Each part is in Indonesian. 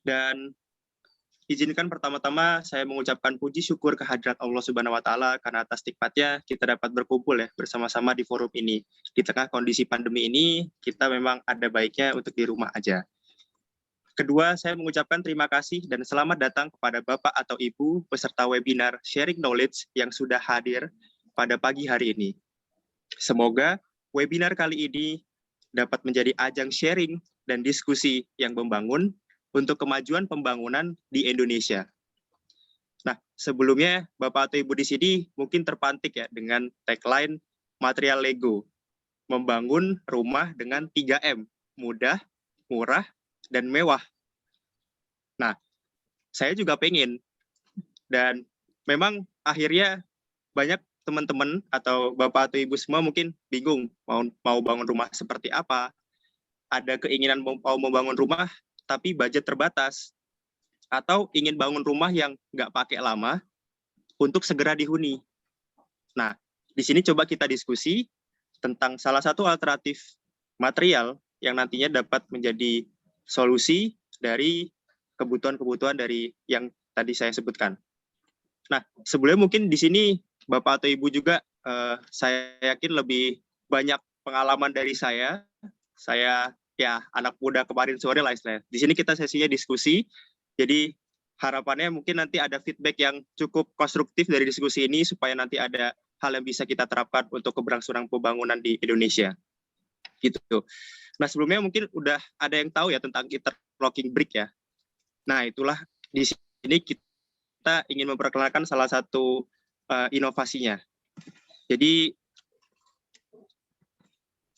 Dan izinkan pertama-tama saya mengucapkan puji syukur kehadirat Allah Subhanahu wa Ta'ala karena atas nikmatnya kita dapat berkumpul ya bersama-sama di forum ini. Di tengah kondisi pandemi ini, kita memang ada baiknya untuk di rumah aja. Kedua, saya mengucapkan terima kasih dan selamat datang kepada Bapak atau Ibu peserta webinar Sharing Knowledge yang sudah hadir pada pagi hari ini. Semoga webinar kali ini dapat menjadi ajang sharing dan diskusi yang membangun untuk kemajuan pembangunan di Indonesia. Nah, sebelumnya Bapak atau Ibu di sini mungkin terpantik ya dengan tagline material Lego, membangun rumah dengan 3M, mudah, murah, dan mewah. Nah, saya juga pengen, dan memang akhirnya banyak teman-teman atau Bapak atau Ibu semua mungkin bingung mau bangun rumah seperti apa, ada keinginan mau membangun rumah tapi budget terbatas, atau ingin bangun rumah yang nggak pakai lama untuk segera dihuni. Nah, di sini coba kita diskusi tentang salah satu alternatif material yang nantinya dapat menjadi solusi dari kebutuhan-kebutuhan dari yang tadi saya sebutkan. Nah, sebelumnya mungkin di sini Bapak atau Ibu juga saya yakin lebih banyak pengalaman dari saya. Saya ya anak muda kemarin sore lah istilahnya. Di sini kita sesinya diskusi, jadi harapannya mungkin nanti ada feedback yang cukup konstruktif dari diskusi ini supaya nanti ada hal yang bisa kita terapkan untuk keberlangsungan pembangunan di Indonesia. Gitu. Nah, sebelumnya mungkin udah ada yang tahu ya tentang interlocking brick ya. Nah, itulah di sini kita ingin memperkenalkan salah satu inovasinya. Jadi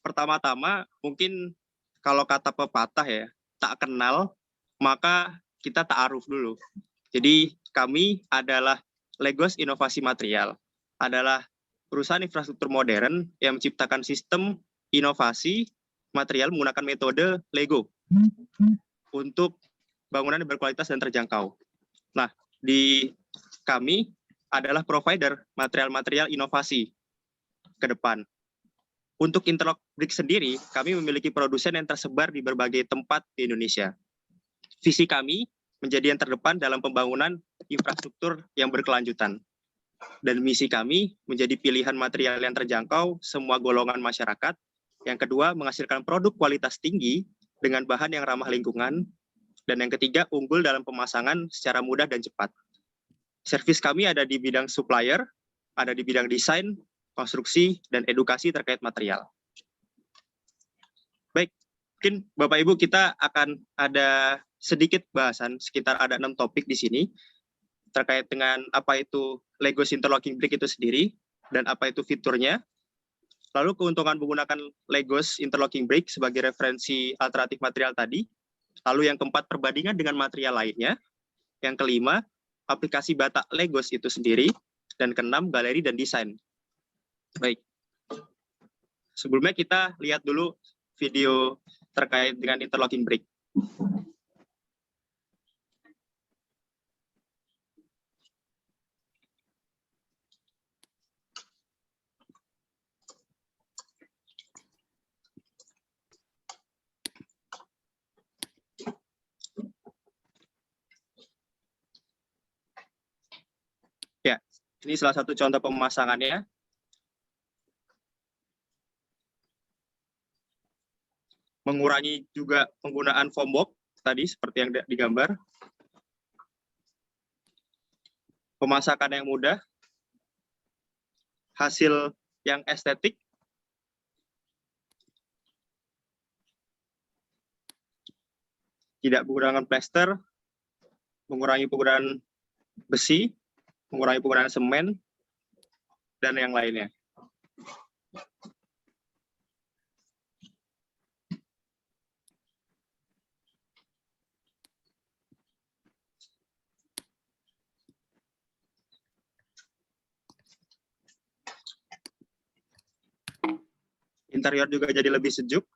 pertama-tama mungkin kalau kata pepatah ya, tak kenal maka kita ta'aruf dulu. Jadi kami adalah Legos Inovasi Material, adalah perusahaan infrastruktur modern yang menciptakan sistem inovasi material menggunakan metode Lego untuk bangunan yang berkualitas dan terjangkau. Nah, di kami adalah provider material-material inovasi ke depan. Untuk interlock brick sendiri, kami memiliki produsen yang tersebar di berbagai tempat di Indonesia. Visi kami menjadi yang terdepan dalam pembangunan infrastruktur yang berkelanjutan. Dan misi kami menjadi pilihan material yang terjangkau semua golongan masyarakat. Yang kedua, menghasilkan produk kualitas tinggi dengan bahan yang ramah lingkungan. Dan yang ketiga, unggul dalam pemasangan secara mudah dan cepat. Servis kami ada di bidang supplier, ada di bidang desain, konstruksi, dan edukasi terkait material. Baik, mungkin Bapak Ibu kita akan ada sedikit bahasan, sekitar ada 6 topik di sini, terkait dengan apa itu Legos Interlocking Brick itu sendiri, dan apa itu fiturnya, lalu keuntungan menggunakan Legos Interlocking Brick sebagai referensi alternatif material tadi, lalu yang keempat perbandingan dengan material lainnya, yang kelima aplikasi bata Legos itu sendiri, dan keenam galeri dan desain. Baik, sebelumnya kita lihat dulu video terkait dengan interlocking brick. Ya, ini salah satu contoh pemasangannya. Mengurangi juga penggunaan foam box tadi seperti yang digambar. Pemasakan yang mudah, hasil yang estetik, tidak menggunakan plester, mengurangi penggunaan besi, mengurangi penggunaan semen, dan yang lainnya. Interior juga jadi lebih sejuk.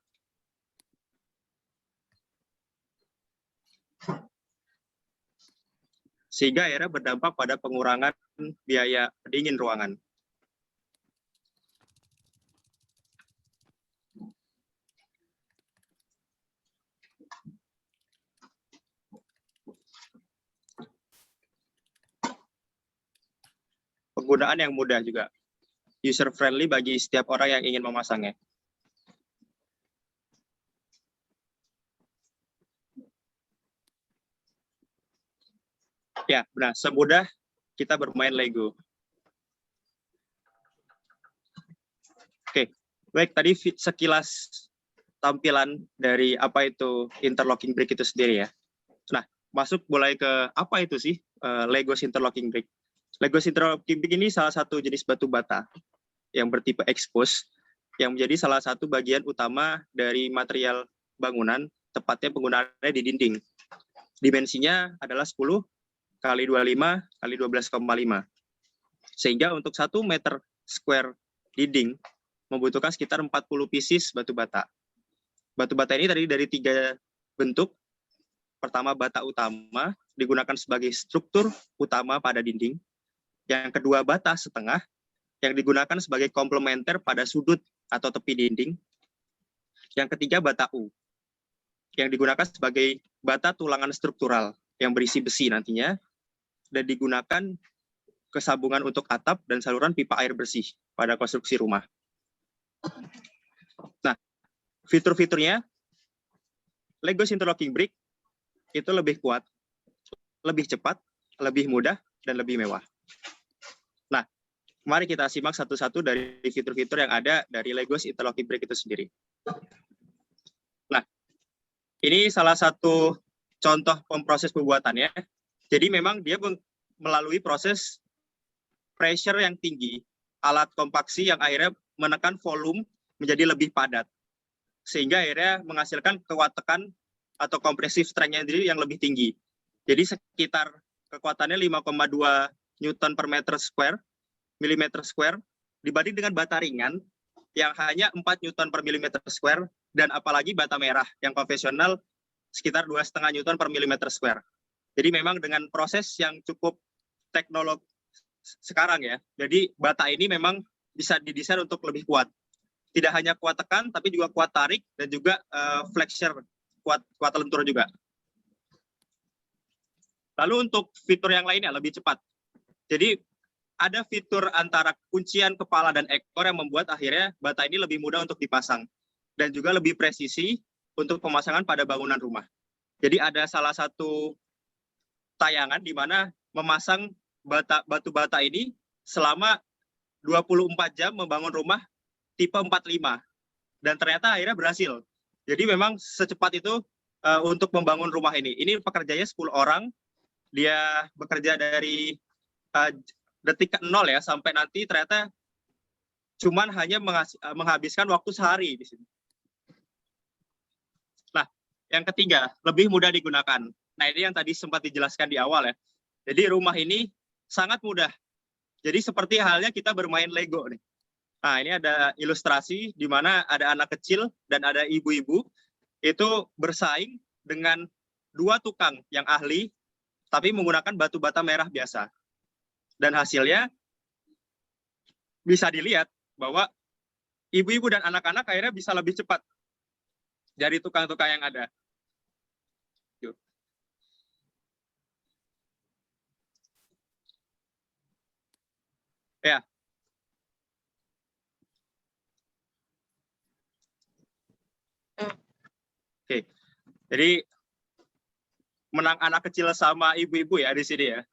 Sehingga akhirnya berdampak pada pengurangan biaya pendingin ruangan. penggunaan yang mudah juga. User friendly bagi setiap orang yang ingin memasangnya. Ya, benar. Semudah kita bermain Lego. Oke, baik. Tadi sekilas tampilan dari apa itu interlocking brick itu sendiri ya. Nah, masuk mulai ke apa itu sih Legos interlocking brick. Legos interlocking brick ini salah satu jenis batu bata yang bertipe expose, yang menjadi salah satu bagian utama dari material bangunan, tepatnya penggunaannya di dinding. Dimensinya adalah 10 kali 25 kali 12,5. Sehingga untuk 1 meter square dinding membutuhkan sekitar 40 pieces batu bata. Batu bata ini tadi dari 3 bentuk. Pertama, bata utama digunakan sebagai struktur utama pada dinding. Yang kedua, bata setengah yang digunakan sebagai komplementer pada sudut atau tepi dinding. Yang ketiga, bata U yang digunakan sebagai bata tulangan struktural yang berisi besi nantinya dan digunakan kesambungan untuk atap dan saluran pipa air bersih pada konstruksi rumah. Nah, fitur-fiturnya, Legos interlocking brick itu lebih kuat, lebih cepat, lebih mudah, dan lebih mewah. Nah, mari kita simak satu-satu dari fitur-fitur yang ada dari Legos interlocking brick itu sendiri. Nah, ini salah satu contoh proses pembuatannya. Jadi memang dia melalui proses pressure yang tinggi, alat kompaksi yang akhirnya menekan volume menjadi lebih padat, sehingga akhirnya menghasilkan kekuatan tekan atau compressive strength-nya sendiri yang lebih tinggi. Jadi sekitar kekuatannya 5,2 Newton per milimeter square, dibanding dengan bata ringan yang hanya 4 Newton per milimeter square, dan apalagi bata merah yang konvensional sekitar 2,5 Newton per milimeter square. Jadi memang dengan proses yang cukup teknologi sekarang ya, jadi bata ini memang bisa didesain untuk lebih kuat. Tidak hanya kuat tekan, tapi juga kuat tarik, dan juga flexure, kuat lentur juga. Lalu untuk fitur yang lainnya lebih cepat. Jadi ada fitur antara kuncian kepala dan ekor yang membuat akhirnya bata ini lebih mudah untuk dipasang. Dan juga lebih presisi untuk pemasangan pada bangunan rumah. Jadi ada salah satu tayangan di mana memasang batu bata ini selama 24 jam membangun rumah tipe 45, dan ternyata akhirnya berhasil. Jadi memang secepat itu untuk membangun rumah ini. Ini pekerjanya 10 orang, dia bekerja dari detik 0 ya sampai nanti ternyata cuman hanya menghabiskan waktu sehari di sini. Nah, yang ketiga, lebih mudah digunakan. Nah, ini yang tadi sempat dijelaskan di awal ya. Jadi rumah ini sangat mudah. Jadi seperti halnya kita bermain Lego nih. Nah, ini ada ilustrasi di mana ada anak kecil dan ada ibu-ibu itu bersaing dengan 2 tukang yang ahli, tapi menggunakan batu bata merah biasa. Dan hasilnya bisa dilihat bahwa ibu-ibu dan anak-anak akhirnya bisa lebih cepat dari tukang-tukang yang ada. Yuk. Ya. Oke. Jadi menang anak kecil sama ibu-ibu ya di sini ya.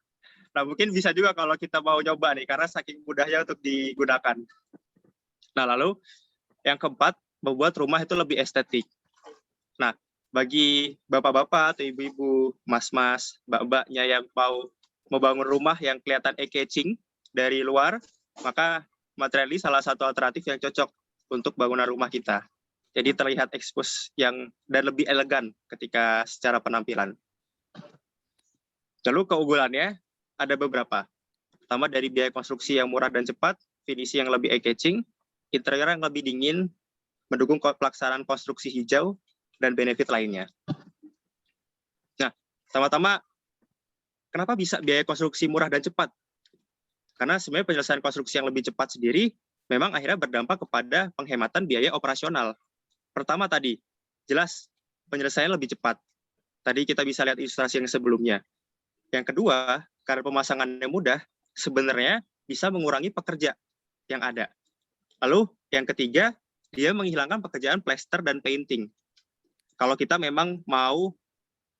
Nah, mungkin bisa juga kalau kita mau nyoba nih, karena saking mudahnya untuk digunakan. Nah, lalu yang keempat, membuat rumah itu lebih estetik. Nah, bagi bapak-bapak atau ibu-ibu, mas-mas, mbak-mbaknya yang mau membangun rumah yang kelihatan eye-catching dari luar, maka material ini salah satu alternatif yang cocok untuk bangunan rumah kita. Jadi terlihat expose dan lebih elegan ketika secara penampilan. Lalu keunggulannya ada beberapa. Pertama, dari biaya konstruksi yang murah dan cepat, finisi yang lebih eye-catching, interior yang lebih dingin, mendukung pelaksanaan konstruksi hijau, dan benefit lainnya. Nah, pertama-tama, kenapa bisa biaya konstruksi murah dan cepat? Karena sebenarnya penyelesaian konstruksi yang lebih cepat sendiri memang akhirnya berdampak kepada penghematan biaya operasional. Pertama tadi, jelas penyelesaian lebih cepat. Tadi kita bisa lihat ilustrasi yang sebelumnya. Yang kedua, karena pemasangannya mudah, sebenarnya bisa mengurangi pekerja yang ada. Lalu yang ketiga, dia menghilangkan pekerjaan plester dan painting. Kalau kita memang mau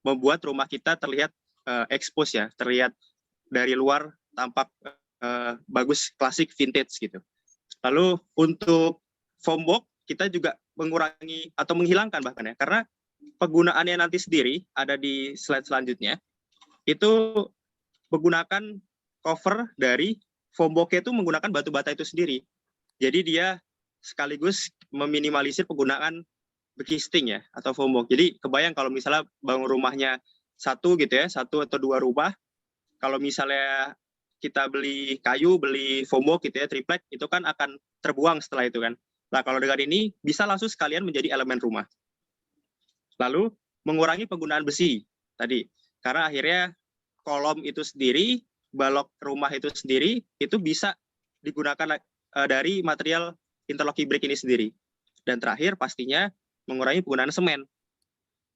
membuat rumah kita terlihat expose ya, terlihat dari luar tampak bagus, klasik, vintage gitu. Lalu untuk foam box kita juga mengurangi atau menghilangkan bahkan ya, karena penggunaannya nanti sendiri ada di slide selanjutnya. Itu menggunakan cover dari foam box itu menggunakan batu bata itu sendiri. Jadi dia sekaligus meminimalisir penggunaan bekisting ya atau foam box. Jadi kebayang kalau misalnya bangun rumahnya satu gitu ya, satu atau dua rumah, kalau misalnya kita beli kayu, beli foam box gitu ya, triplek, itu kan akan terbuang setelah itu kan. Nah kalau dengan ini bisa langsung sekalian menjadi elemen rumah. Lalu mengurangi penggunaan besi tadi, karena akhirnya kolom itu sendiri, balok rumah itu sendiri, itu bisa digunakan dari material interlocking brick ini sendiri. Dan terakhir pastinya mengurangi penggunaan semen,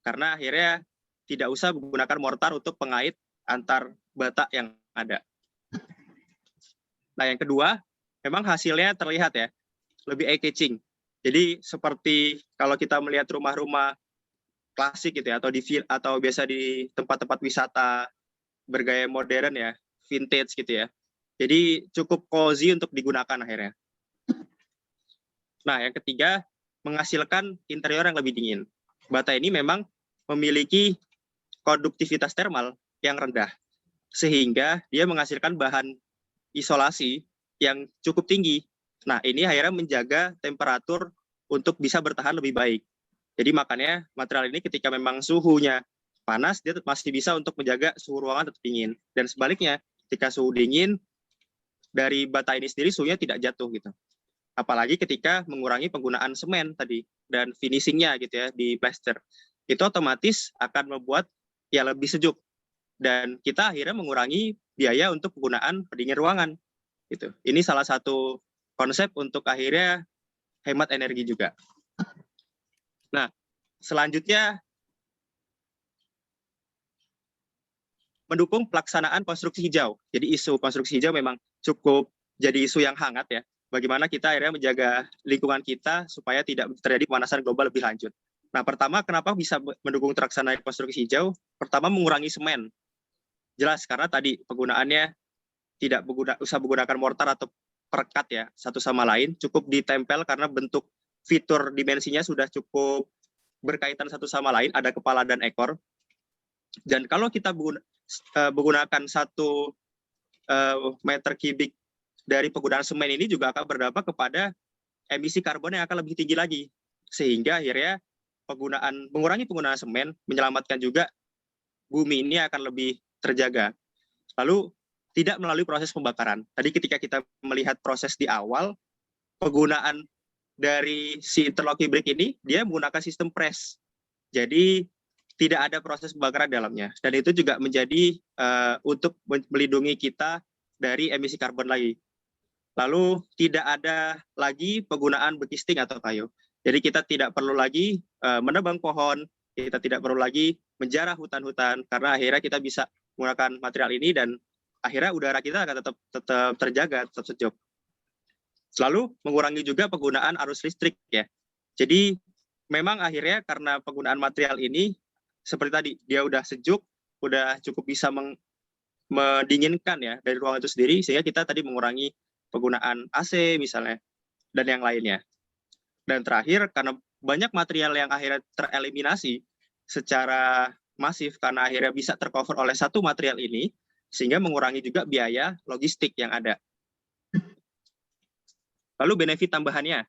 karena akhirnya tidak usah menggunakan mortar untuk pengait antar bata yang ada. Nah yang kedua, memang hasilnya terlihat ya, lebih eye-catching. Jadi seperti kalau kita melihat rumah-rumah klasik gitu ya, atau biasa di tempat-tempat wisata bergaya modern ya, vintage gitu ya. Jadi cukup cozy untuk digunakan akhirnya. Nah, yang ketiga, menghasilkan interior yang lebih dingin. Bata ini memang memiliki konduktivitas termal yang rendah, sehingga dia menghasilkan bahan isolasi yang cukup tinggi. Nah, ini akhirnya menjaga temperatur untuk bisa bertahan lebih baik. Jadi makanya material ini ketika memang suhunya panas, dia masih bisa untuk menjaga suhu ruangan tetap dingin. Dan sebaliknya, ketika suhu dingin, dari bata ini sendiri suhunya tidak jatuh gitu. Apalagi ketika mengurangi penggunaan semen tadi dan finishingnya gitu ya di plaster. Itu otomatis akan membuat ya lebih sejuk. Dan kita akhirnya mengurangi biaya untuk penggunaan pendingin ruangan. Gitu. Ini salah satu konsep untuk akhirnya hemat energi juga. Nah, selanjutnya mendukung pelaksanaan konstruksi hijau. Jadi isu konstruksi hijau memang cukup jadi isu yang hangat ya. Bagaimana kita akhirnya menjaga lingkungan kita supaya tidak terjadi pemanasan global lebih lanjut. Nah, pertama kenapa bisa mendukung terlaksananya konstruksi hijau? Pertama mengurangi semen. Jelas karena tadi penggunaannya tidak usah menggunakan mortar atau perekat ya satu sama lain, cukup ditempel karena bentuk fitur dimensinya sudah cukup berkaitan satu sama lain, ada kepala dan ekor. Dan kalau kita menggunakan 1 meter kubik dari penggunaan semen ini juga akan berdampak kepada emisi karbon yang akan lebih tinggi lagi. Sehingga akhirnya mengurangi penggunaan semen menyelamatkan juga bumi ini akan lebih terjaga. Lalu tidak melalui proses pembakaran. Tadi ketika kita melihat proses di awal, penggunaan dari si interlocking brick ini, dia menggunakan sistem press. Jadi tidak ada proses pembakaran dalamnya. Dan itu juga menjadi untuk melindungi kita dari emisi karbon lagi. Lalu tidak ada lagi penggunaan bekisting atau kayu. Jadi kita tidak perlu lagi menebang pohon, kita tidak perlu lagi menjarah hutan-hutan, karena akhirnya kita bisa menggunakan material ini dan akhirnya udara kita akan tetap terjaga, tetap sejuk. Lalu mengurangi juga penggunaan arus listrik ya. Jadi memang akhirnya karena penggunaan material ini seperti tadi, dia udah sejuk, udah cukup bisa mendinginkan ya dari ruangan itu sendiri, sehingga kita tadi mengurangi penggunaan AC misalnya dan yang lainnya. Dan terakhir karena banyak material yang akhirnya tereliminasi secara masif karena akhirnya bisa tercover oleh satu material ini, sehingga mengurangi juga biaya logistik yang ada. Lalu benefit tambahannya,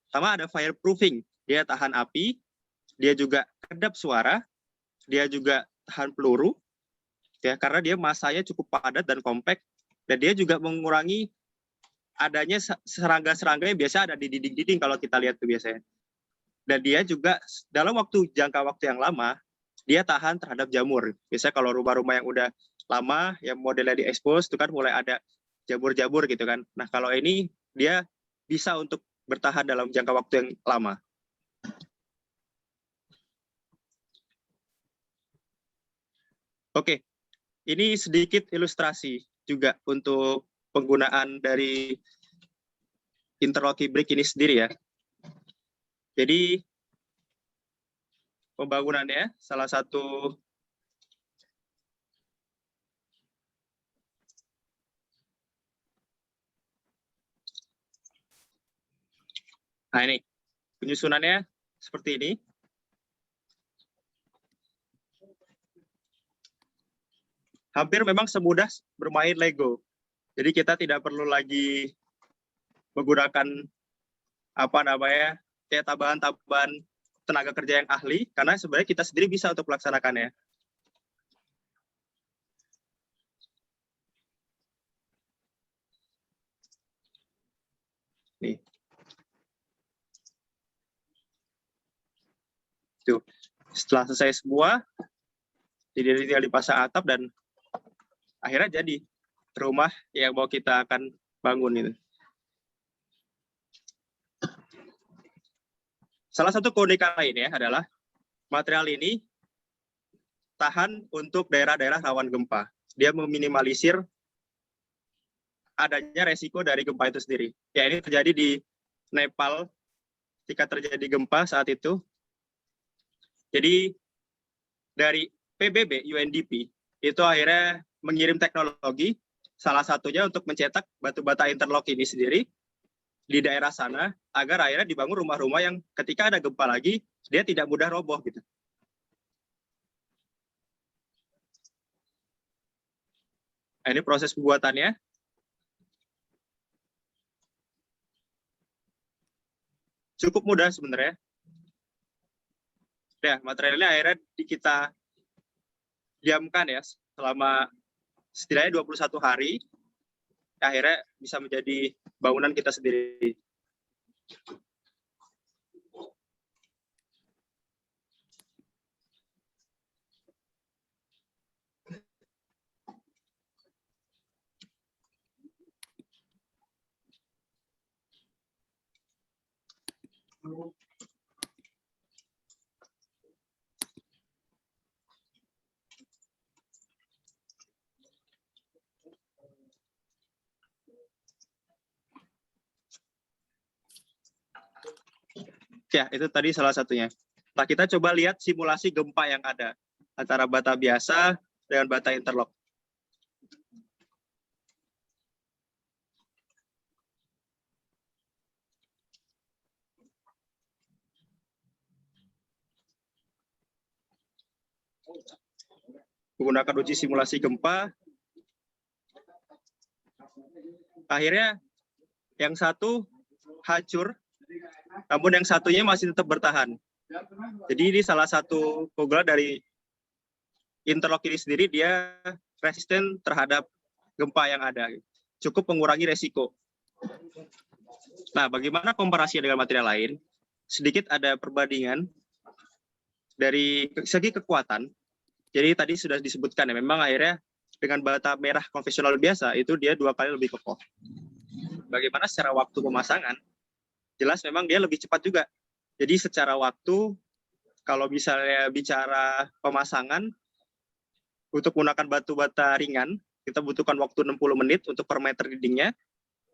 pertama ada fireproofing, dia tahan api, dia juga kedap suara, dia juga tahan peluru, ya karena dia masanya cukup padat dan kompak, dan dia juga mengurangi adanya serangga-serangga yang biasa ada di dinding-dinding kalau kita lihat tuh biasanya. Dan dia juga dalam jangka waktu yang lama, dia tahan terhadap jamur. Biasanya kalau rumah-rumah yang udah lama, yang modelnya diekspos, itu kan mulai ada jamur-jamur gitu kan. Nah kalau ini, dia bisa untuk bertahan dalam jangka waktu yang lama. Oke, ini sedikit ilustrasi juga untuk penggunaan dari interlocking brick ini sendiri ya. Jadi pembangunannya salah satu ini penyusunannya seperti ini. Hampir memang semudah bermain Lego. Jadi kita tidak perlu lagi menggunakan kayak tambahan-tambahan tenaga kerja yang ahli, karena sebenarnya kita sendiri bisa untuk melaksanakannya. Nih. Tuh. Setelah selesai semua, jadi tinggal dipasang atap dan akhirnya jadi rumah yang mau kita akan bangun itu. Salah satu keunikan lainnya adalah material ini tahan untuk daerah-daerah rawan gempa. Dia meminimalisir adanya resiko dari gempa itu sendiri. Ya, ini terjadi di Nepal ketika terjadi gempa saat itu. Jadi dari PBB UNDP itu akhirnya mengirim teknologi, salah satunya untuk mencetak batu bata interlock ini sendiri di daerah sana, agar akhirnya dibangun rumah-rumah yang ketika ada gempa lagi, dia tidak mudah roboh gitu. Nah, ini proses pembuatannya. Cukup mudah sebenarnya. Ya, materialnya akhirnya kita diamkan ya selama setidaknya 21 hari, akhirnya bisa menjadi bangunan kita sendiri. Ya, itu tadi salah satunya. Nah, kita coba lihat simulasi gempa yang ada antara bata biasa dengan bata interlock. Menggunakan uji simulasi gempa, akhirnya yang satu hancur, namun yang satunya masih tetap bertahan. Jadi ini salah satu keunggulan dari interlock ini sendiri, dia resisten terhadap gempa yang ada. Cukup mengurangi resiko. Nah, bagaimana komparasi dengan material lain? Sedikit ada perbandingan dari segi kekuatan. Jadi tadi sudah disebutkan ya, memang akhirnya dengan bata merah konvensional biasa itu dia 2 kali lebih kokoh. Bagaimana secara waktu pemasangan? Jelas memang dia lebih cepat juga. Jadi secara waktu, kalau misalnya bicara pemasangan, untuk menggunakan batu bata ringan, kita butuhkan waktu 60 menit untuk per meter dindingnya.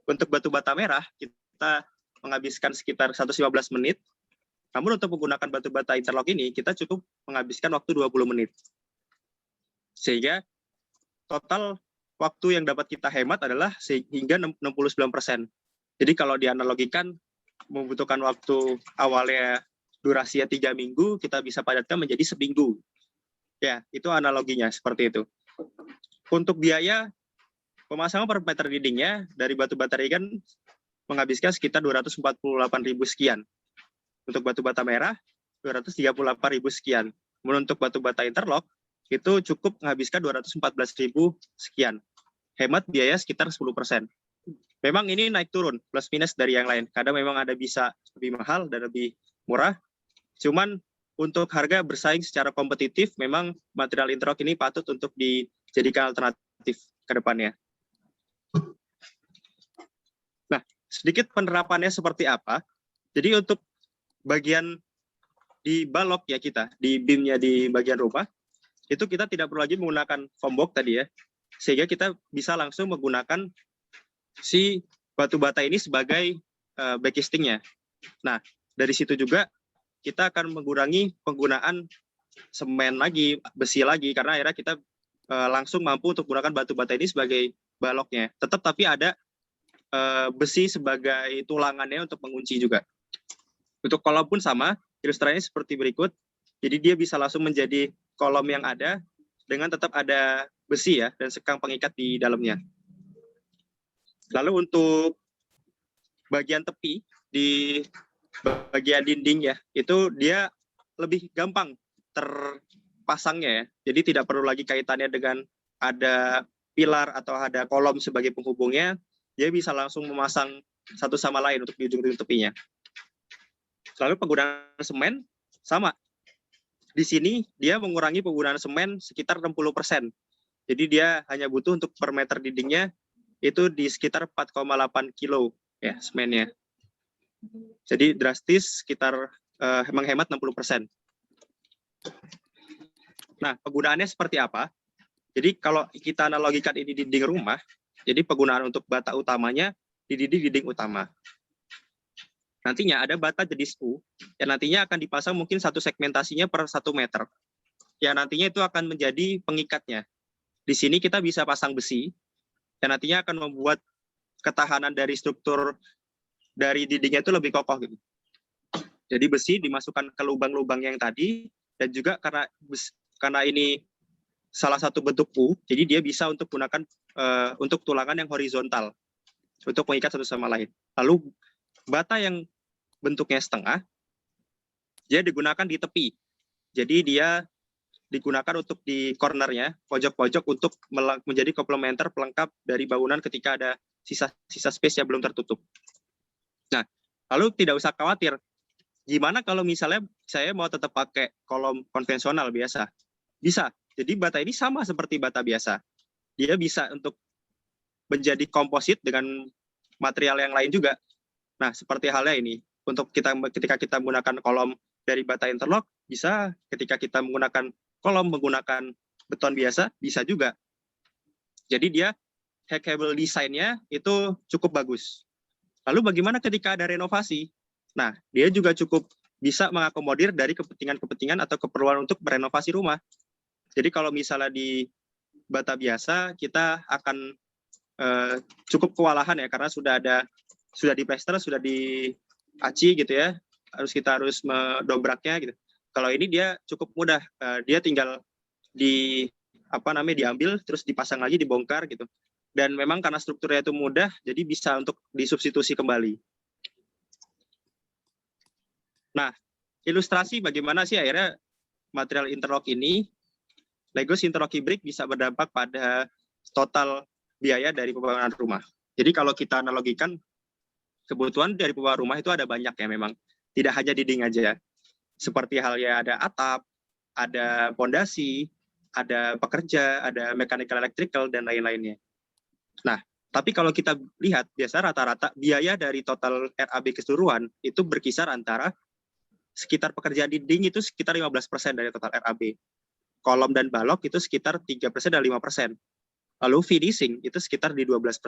Untuk batu bata merah, kita menghabiskan sekitar 115 menit. Namun untuk menggunakan batu bata interlock ini, kita cukup menghabiskan waktu 20 menit. Sehingga total waktu yang dapat kita hemat adalah hingga 69%. Jadi kalau dianalogikan, membutuhkan waktu awalnya durasinya 3 minggu, kita bisa padatkan menjadi seminggu. Ya, itu analoginya seperti itu. Untuk biaya pemasangan per meter dindingnya dari batu bata ringan menghabiskan sekitar 248.000 sekian. Untuk batu bata merah 238.000 sekian. Kemudian untuk batu bata interlock itu cukup menghabiskan 214.000 sekian. Hemat biaya sekitar 10%. Memang ini naik turun, plus minus dari yang lain. Kadang memang ada bisa lebih mahal dan lebih murah. Cuman untuk harga bersaing secara kompetitif, memang material interlock ini patut untuk dijadikan alternatif ke depannya. Nah, sedikit penerapannya seperti apa. Jadi untuk bagian di balok ya kita, di beamnya di bagian rumah, itu kita tidak perlu lagi menggunakan foam box tadi ya. Sehingga kita bisa langsung menggunakan si batu bata ini sebagai backcastingnya. Nah, dari situ juga kita akan mengurangi penggunaan semen lagi, besi lagi, karena akhirnya kita langsung mampu untuk menggunakan batu bata ini sebagai baloknya. Tetap tapi ada besi sebagai tulangannya untuk mengunci juga. Untuk kolom pun sama, ilustrasinya seperti berikut. Jadi dia bisa langsung menjadi kolom yang ada dengan tetap ada besi ya dan sekang pengikat di dalamnya. Lalu untuk bagian tepi di bagian dinding ya, itu dia lebih gampang terpasangnya ya. Jadi tidak perlu lagi kaitannya dengan ada pilar atau ada kolom sebagai penghubungnya, dia bisa langsung memasang satu sama lain untuk di ujung-ujung tepinya. Lalu penggunaan semen sama. Di sini dia mengurangi penggunaan semen sekitar 60%. Jadi dia hanya butuh untuk per meter dindingnya itu di sekitar 4,8 kilo ya semennya. Jadi drastis sekitar menghemat 60%. Nah, penggunaannya seperti apa? Jadi kalau kita analogikan ini dinding rumah, jadi penggunaan untuk bata utamanya di dinding utama. Nantinya ada bata jenis U yang nantinya akan dipasang mungkin satu segmentasinya per 1 meter. Ya nantinya itu akan menjadi pengikatnya. Di sini kita bisa pasang besi yang nantinya akan membuat ketahanan dari struktur dari dindingnya itu lebih kokoh gitu. Jadi besi dimasukkan ke lubang-lubang yang tadi dan juga karena ini salah satu bentuk U, jadi dia bisa untuk gunakan untuk tulangan yang horizontal untuk mengikat satu sama lain. Lalu bata yang bentuknya setengah, dia digunakan di tepi. Jadi dia digunakan untuk di cornernya, pojok-pojok untuk menjadi komplementer pelengkap dari bangunan ketika ada sisa space yang belum tertutup. Nah, lalu tidak usah khawatir, gimana kalau misalnya saya mau tetap pakai kolom konvensional biasa? Bisa. Jadi bata ini sama seperti bata biasa. Dia bisa untuk menjadi komposit dengan material yang lain juga. Nah, seperti halnya ini. Untuk ketika kita menggunakan kolom dari bata interlock, bisa. Ketika kita menggunakan kolom menggunakan beton biasa, bisa juga. Jadi dia hackable desainnya itu cukup bagus. Lalu bagaimana ketika ada renovasi? Nah, dia juga cukup bisa mengakomodir dari kepentingan-kepentingan atau keperluan untuk merenovasi rumah. Jadi kalau misalnya di bata biasa, kita akan cukup kewalahan ya, karena sudah di plester, sudah di aci gitu ya, kita harus mendobraknya gitu. Kalau ini dia cukup mudah, dia tinggal diambil terus dipasang lagi, dibongkar gitu. Dan memang karena strukturnya itu mudah, jadi bisa untuk disubstitusi kembali. Nah, ilustrasi bagaimana sih akhirnya material interlock ini, Legos Interlock Brick bisa berdampak pada total biaya dari pembangunan rumah. Jadi kalau kita analogikan, kebutuhan dari pembangunan rumah itu ada banyak ya memang. Tidak hanya dinding aja. Seperti halnya ada atap, ada pondasi, ada pekerja, ada mechanical electrical, dan lain-lainnya. Nah, tapi kalau kita lihat, biasa rata-rata biaya dari total RAB keseluruhan itu berkisar antara sekitar pekerjaan dinding itu sekitar 15% dari total RAB. Kolom dan balok itu sekitar 3% dan 5%. Lalu finishing itu sekitar di 12%.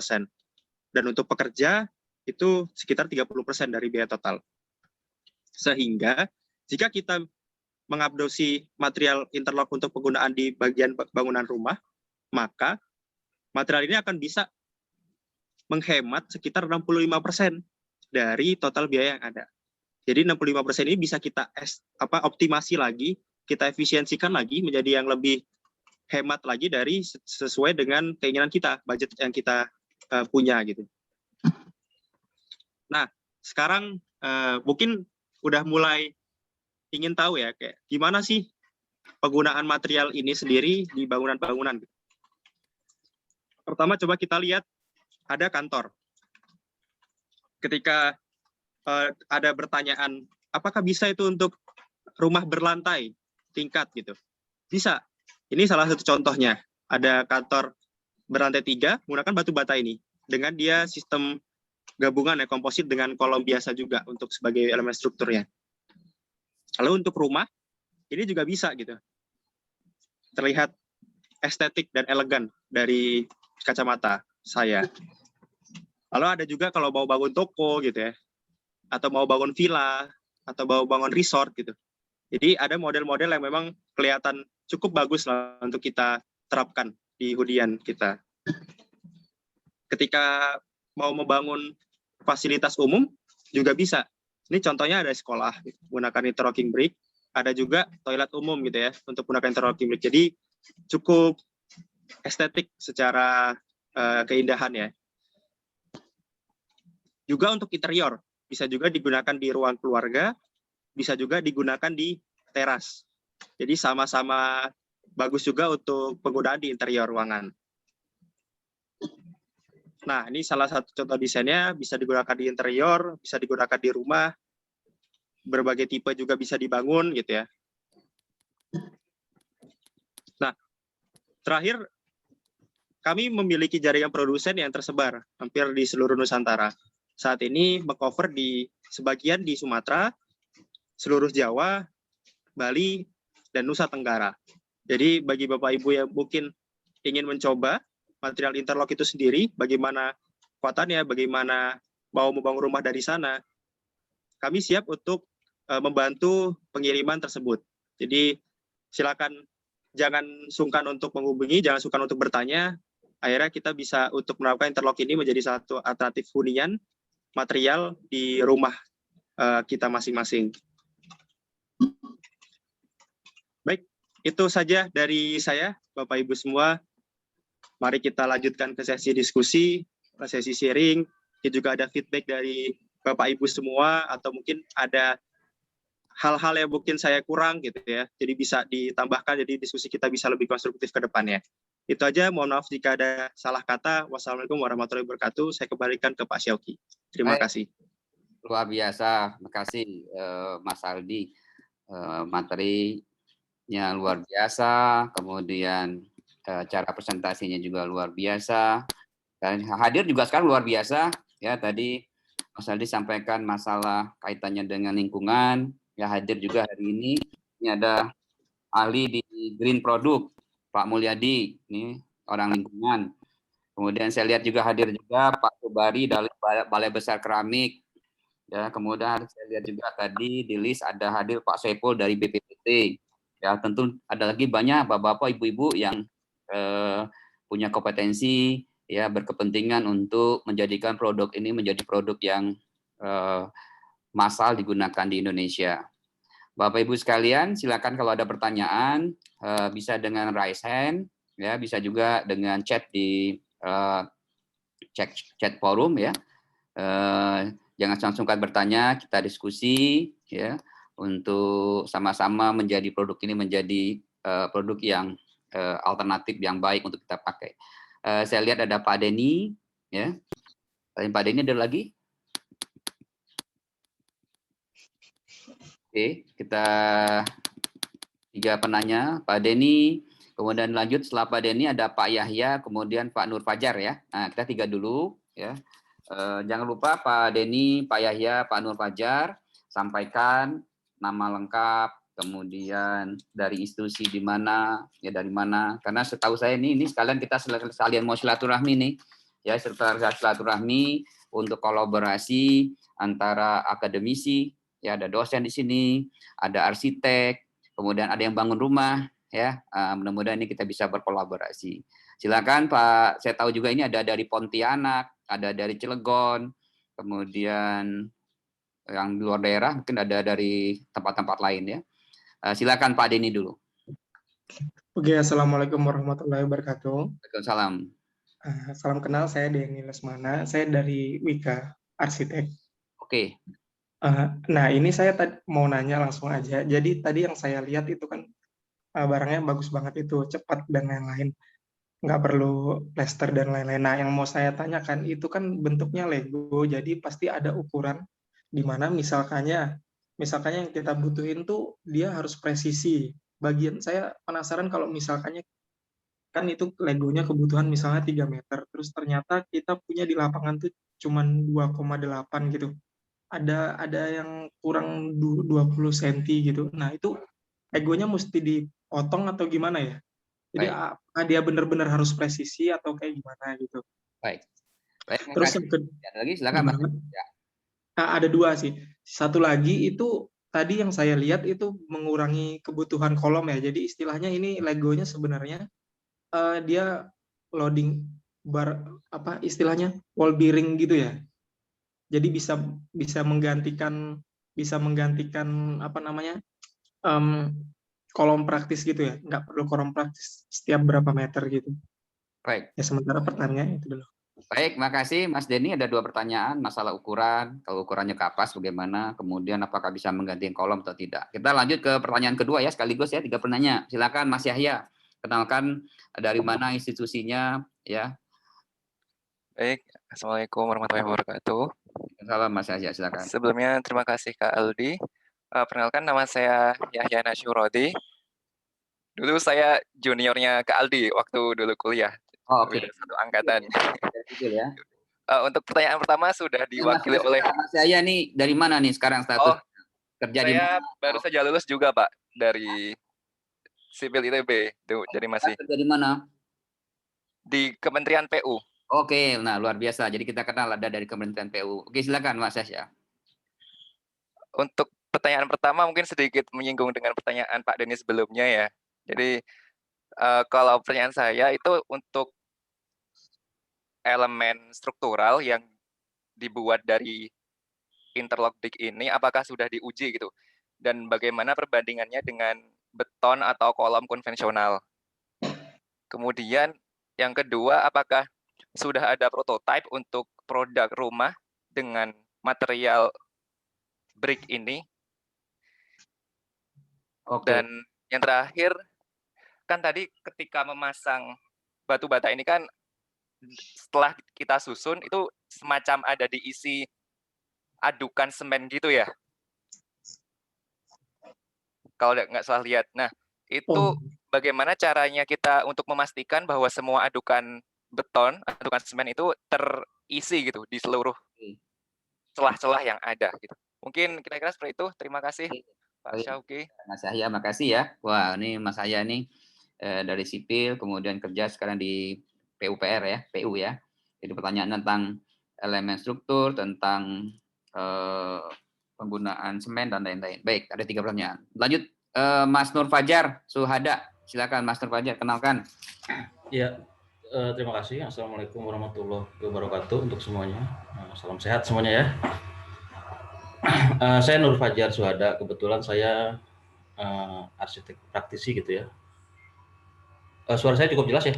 Dan untuk pekerja itu sekitar 30% dari biaya total. Sehingga jika kita mengadopsi material interlock untuk penggunaan di bagian bangunan rumah, maka material ini akan bisa menghemat sekitar 65% dari total biaya yang ada. Jadi 65% ini bisa kita optimasi lagi, kita efisiensikan lagi menjadi yang lebih hemat lagi dari sesuai dengan keinginan kita, budget yang kita punya gitu. Nah, sekarang mungkin udah mulai ingin tahu ya, kayak gimana sih penggunaan material ini sendiri di bangunan-bangunan. Pertama coba kita lihat ada kantor. Ketika ada pertanyaan, apakah bisa itu untuk rumah berlantai tingkat gitu? Bisa. Ini salah satu contohnya. Ada kantor berlantai 3 menggunakan batu bata ini dengan dia sistem gabungan ya, komposit dengan kolom biasa juga untuk sebagai elemen strukturnya. Lalu untuk rumah ini juga bisa gitu. Terlihat estetik dan elegan dari kacamata saya. Lalu ada juga kalau mau bangun toko gitu ya, atau mau bangun villa, atau mau bangun resort gitu. Jadi ada model-model yang memang kelihatan cukup bagus lah untuk kita terapkan di hunian kita. Ketika mau membangun fasilitas umum juga bisa. Ini contohnya ada sekolah menggunakan interlocking brick, ada juga toilet umum gitu ya untuk menggunakan interlocking brick. Jadi cukup estetik secara keindahan ya. Juga untuk interior, bisa juga digunakan di ruang keluarga, bisa juga digunakan di teras. Jadi sama-sama bagus juga untuk penggunaan di interior ruangan. Nah, ini salah satu contoh desainnya, bisa digunakan di interior, bisa digunakan di rumah, berbagai tipe juga bisa dibangun gitu ya. Nah, terakhir, kami memiliki jaringan produsen yang tersebar hampir di seluruh Nusantara. Saat ini meng-cover di sebagian di Sumatera, seluruh Jawa, Bali, dan Nusa Tenggara. Jadi bagi Bapak Ibu yang mungkin ingin mencoba material interlock itu sendiri, bagaimana kekuatannya, bagaimana mau membangun rumah dari sana, kami siap untuk membantu pengiriman tersebut. Jadi silakan jangan sungkan untuk menghubungi, jangan sungkan untuk bertanya. Akhirnya kita bisa untuk menerapkan interlock ini menjadi satu alternatif hunian material di rumah kita masing-masing. Baik, itu saja dari saya, Bapak Ibu semua. Mari kita lanjutkan ke sesi diskusi, sesi sharing. Juga ada feedback dari Bapak Ibu semua, atau mungkin ada hal-hal yang mungkin saya kurang gitu ya. Jadi bisa ditambahkan, jadi diskusi kita bisa lebih konstruktif ke depannya. Itu aja, mohon maaf jika ada salah kata. Wassalamualaikum warahmatullahi wabarakatuh. Saya kembalikan ke Pak Syauki. Terima kasih. Luar biasa, makasih Mas Aldi. Materinya luar biasa, kemudian cara presentasinya juga luar biasa. Dan hadir juga sekarang luar biasa. Ya, tadi Mas Aldi sampaikan masalah kaitannya dengan lingkungan. Ya, hadir juga hari ini. Ini ada ahli di Green Product, Pak Mulyadi, ini orang lingkungan. Kemudian saya lihat juga hadir juga Pak Subari dari Balai Besar Keramik. Ya, kemudian saya lihat juga tadi di list ada hadir Pak Saiful dari BPPT. Ya, tentu ada lagi banyak bapak-bapak, ibu-ibu yang punya kompetensi, ya, berkepentingan untuk menjadikan produk ini menjadi produk yang massal digunakan di Indonesia. Bapak Ibu sekalian, silakan kalau ada pertanyaan bisa dengan raise hand, ya, bisa juga dengan chat di chat forum ya. Jangan sungkan bertanya, kita diskusi ya untuk sama-sama menjadi produk ini menjadi produk yang alternatif yang baik untuk kita pakai. Saya lihat ada Pak Denny ya. Pak Denny ada lagi? Oke, kita 3 penanya, Pak Denny, kemudian lanjut setelah Pak Denny ada Pak Yahya, kemudian Pak Nur Fajar ya. Nah, kita 3 dulu ya. Jangan lupa Pak Denny, Pak Yahya, Pak Nur Fajar sampaikan nama lengkap, kemudian dari institusi di mana, ya dari mana. Karena setahu saya ini sekalian kita sekalian mau silaturahmi nih. Ya, silaturahmi untuk kolaborasi antara akademisi, ya ada dosen di sini, ada arsitek, kemudian ada yang bangun rumah, ya. Mudah-mudahan ini kita bisa berkolaborasi. Silakan Pak, saya tahu juga ini ada dari Pontianak, ada dari Cilegon, kemudian yang di luar daerah mungkin ada dari tempat-tempat lain ya. Silakan Pak Denny dulu. Oke, assalamualaikum warahmatullahi wabarakatuh. Waalaikumsalam. Salam kenal, saya Denny Lesmana, saya dari Wika Arsitek. Oke. Nah, ini saya mau nanya langsung aja. Jadi tadi yang saya lihat itu kan barangnya bagus banget itu, cepat dan lain-lain. Nggak perlu plester dan lain-lain. Nah, yang mau saya tanyakan itu kan bentuknya Lego, jadi pasti ada ukuran di mana misalkannya yang kita butuhin tuh dia harus presisi. Bagian saya penasaran kalau misalkannya kan itu Legonya kebutuhan misalnya 3 meter, terus ternyata kita punya di lapangan tuh cuman 2,8 gitu. Ada yang kurang 20 cm gitu. Nah, itu Legonya mesti dipotong atau gimana ya? Jadi Baik. apakah dia benar-benar harus presisi atau kayak gimana gitu? Baik. Baik, Terus makasih. yang kedua, Ada lagi silakan Mas. Ya. ada dua sih. Satu lagi itu tadi yang saya lihat itu mengurangi kebutuhan kolom ya. Jadi istilahnya ini Legonya sebenarnya dia loading bar apa istilahnya wall bearing gitu ya. Jadi bisa menggantikan apa namanya em, kolom praktis gitu ya. Nggak perlu kolom praktis setiap berapa meter gitu. Baik. Ya sementara pertanyaannya itu dulu. Baik, makasih Mas Denny. Ada dua pertanyaan, masalah ukuran, kalau ukurannya kapas bagaimana, kemudian apakah bisa mengganti kolom atau tidak. Kita lanjut ke pertanyaan kedua ya, sekaligus ya, 3 penanya. Silakan Mas Yahya, kenalkan dari mana institusinya ya. Baik, Assalamualaikum warahmatullahi wabarakatuh. Salam Mas Yahya, silakan. Sebelumnya terima kasih Kak Aldi. Perkenalkan nama saya Yahya Nasyurodi. Dulu saya juniornya Kak Aldi waktu dulu kuliah. Oh, oke. Beda satu angkatan. Ya. Untuk pertanyaan pertama sudah diwakili oleh Mas Yahya nih dari mana nih sekarang status kerja di saya mana? baru saja lulus juga Pak dari Sipil ITB. Jadi masih Kerja di mana? di Kementerian PU. Oke, nah luar biasa. Jadi kita kenal ada dari Kementerian PU. Oke, silakan Mas Yahya. Untuk pertanyaan pertama mungkin sedikit menyinggung dengan pertanyaan Pak Denny sebelumnya ya. Jadi kalau pertanyaan saya itu untuk elemen struktural yang dibuat dari interlock dig ini apakah sudah diuji gitu? Dan bagaimana perbandingannya dengan beton atau kolom konvensional? Kemudian yang kedua, apakah sudah ada prototipe untuk produk rumah dengan material brick ini? Oke. Dan yang terakhir, kan tadi ketika memasang batu bata ini kan setelah kita susun itu semacam ada diisi adukan semen gitu ya? Kalau nggak salah lihat. Nah, itu bagaimana caranya kita untuk memastikan bahwa semua adukan beton, adukan semen itu terisi gitu di seluruh celah-celah yang ada gitu. Mungkin kira-kira seperti itu. Terima kasih Pak Syauki. Mas Yahya, makasih ya. Wah, ini Mas Yahya nih dari sipil, kemudian kerja sekarang di PUPR ya, PU ya. Jadi pertanyaan tentang elemen struktur, tentang penggunaan semen dan lain-lain. Baik, ada 3 pertanyaan. Lanjut, Mas Nur Fajar Suhada. Silakan Mas Nur Fajar, kenalkan. Ya, terima kasih. Assalamualaikum warahmatullahi wabarakatuh untuk semuanya. Salam sehat semuanya ya. Saya Nur Fajar Suhada. Kebetulan saya arsitek praktisi gitu ya. Suara saya cukup jelas ya?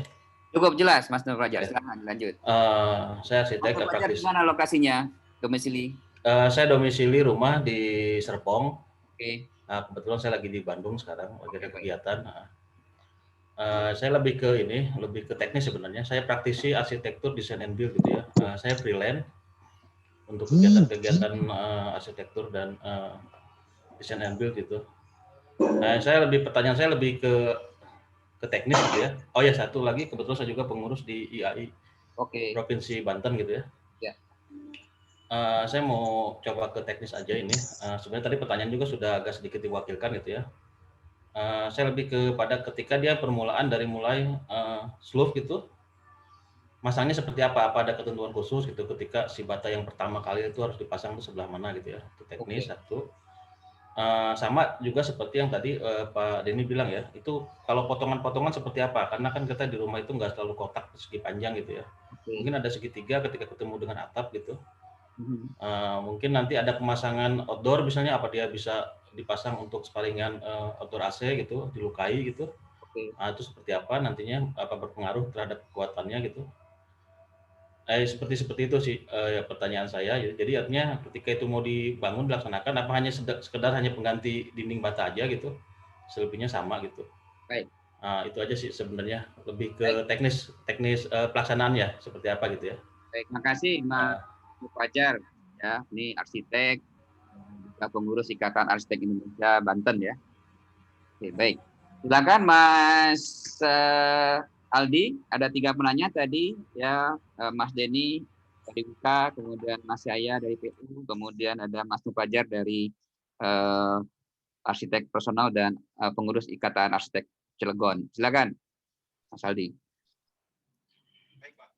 Cukup jelas, Mas Nur Fajar. Silakan lanjut. Saya arsitek Mas Nur Fajar di praktisi. mana lokasinya? Domisili? Saya domisili rumah di Serpong. Oke. Kebetulan saya lagi di Bandung sekarang, lagi ada kegiatan. Saya lebih ke teknis sebenarnya. Saya praktisi arsitektur, desain and build gitu ya. Saya freelance untuk kegiatan-kegiatan arsitektur dan desain and build gitu. Pertanyaan saya lebih ke teknis gitu ya. Oh ya, satu lagi, kebetulan saya juga pengurus di IAI Provinsi Banten gitu ya. Saya mau coba ke teknis aja ini. Sebenarnya tadi pertanyaan juga sudah agak sedikit diwakilkan gitu ya. Saya lebih kepada ketika dia permulaan dari mulai slope gitu, masangnya seperti apa? Apa ada ketentuan khusus gitu ketika si bata yang pertama kali itu harus dipasang itu sebelah mana gitu ya? Itu teknis satu. Sama juga seperti yang tadi Pak Denny bilang ya, itu kalau potongan-potongan seperti apa? Karena kan kita di rumah itu nggak selalu kotak segi panjang gitu ya. Mungkin ada segitiga ketika ketemu dengan atap gitu. Mungkin nanti ada pemasangan outdoor misalnya, apa dia bisa dipasang untuk sparingan outdoor AC gitu, dilukai gitu. Itu seperti apa nantinya, apa berpengaruh terhadap kekuatannya gitu. Seperti itu sih pertanyaan saya. Jadi artinya ketika itu mau dibangun, dilaksanakan, apa hanya sekedar hanya pengganti dinding bata aja gitu, selebihnya sama gitu. Baik. Itu aja sih sebenarnya, lebih ke teknis pelaksanaan ya, seperti apa gitu ya. Baik, makasih Mas Fajar ya, ini arsitek, juga pengurus Ikatan Arsitek Indonesia Banten ya. Oke, baik. Silakan Mas Aldi, ada 3 penanya tadi ya, Mas Denny dari UKA, kemudian Mas Yahya dari PU, kemudian ada Mas Fajar dari arsitek personal dan pengurus Ikatan Arsitek Cilegon. Silakan Mas Aldi. Baik, Pak.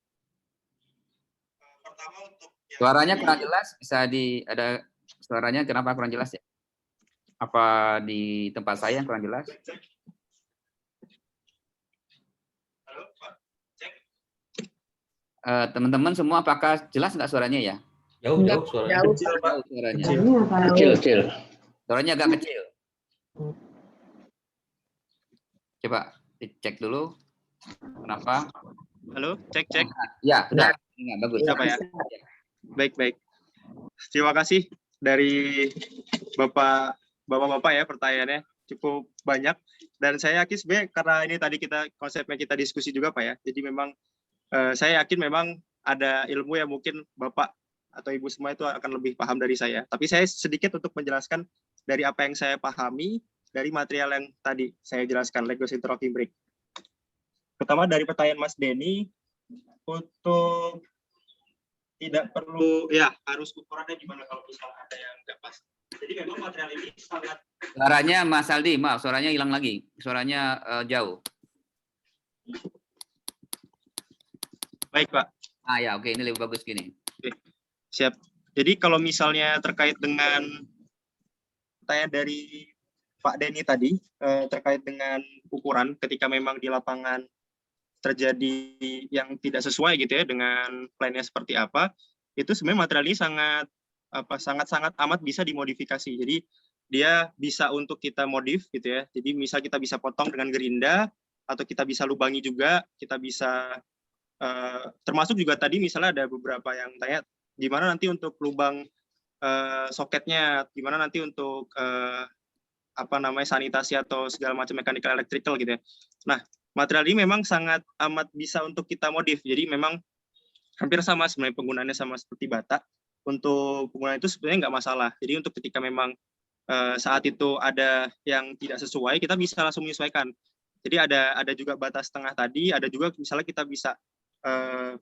Suaranya kurang jelas, bisa ada suaranya kenapa kurang jelas ya? Apa di tempat saya yang kurang jelas? Halo, Pak. Cek. Teman-teman semua apakah jelas nggak suaranya ya? Jauh suaranya. Kecil, Pak. Jauh suaranya. Kecil. Suaranya agak kecil. Coba dicek dulu. Kenapa? Halo, cek. Ya, sudah. Enggak, bagus. Siapa ya? Baik. Terima kasih dari Bapak-Bapak ya, pertanyaannya cukup banyak. Dan saya yakin sebenarnya karena ini tadi konsepnya kita diskusi juga Pak ya. Jadi memang saya yakin memang ada ilmu yang mungkin Bapak atau Ibu semua itu akan lebih paham dari saya. Tapi saya sedikit untuk menjelaskan dari apa yang saya pahami dari material yang tadi saya jelaskan, Lagos Interlocking Brake. Pertama dari pertanyaan Mas Denny, untuk tidak perlu, ya harus ukurannya gimana kalau misalnya ada yang nggak pas. Jadi memang material ini sangat... Suaranya Mas Aldi, maaf, suaranya hilang lagi. Suaranya jauh. Baik Pak. Ya, oke, ini lebih bagus gini. Oke. Siap. Jadi kalau misalnya terkait dengan pertanyaan dari Pak Denny tadi, terkait dengan ukuran ketika memang di lapangan terjadi yang tidak sesuai gitu ya dengan plannya seperti apa, itu sebenarnya material ini sangat amat bisa dimodifikasi. Jadi dia bisa untuk kita modif gitu ya. Jadi misal kita bisa potong dengan gerinda atau kita bisa lubangi juga, kita bisa termasuk juga tadi misalnya ada beberapa yang tanya gimana nanti untuk lubang soketnya, gimana nanti untuk sanitasi atau segala macam mechanical electrical gitu ya. Nah, material ini memang sangat amat bisa untuk kita modif. Jadi memang hampir sama sebenarnya penggunaannya sama seperti bata. Untuk penggunaan itu sebenarnya nggak masalah. Jadi untuk ketika memang saat itu ada yang tidak sesuai, kita bisa langsung menyesuaikan. Jadi ada juga bata setengah tadi, ada juga misalnya kita bisa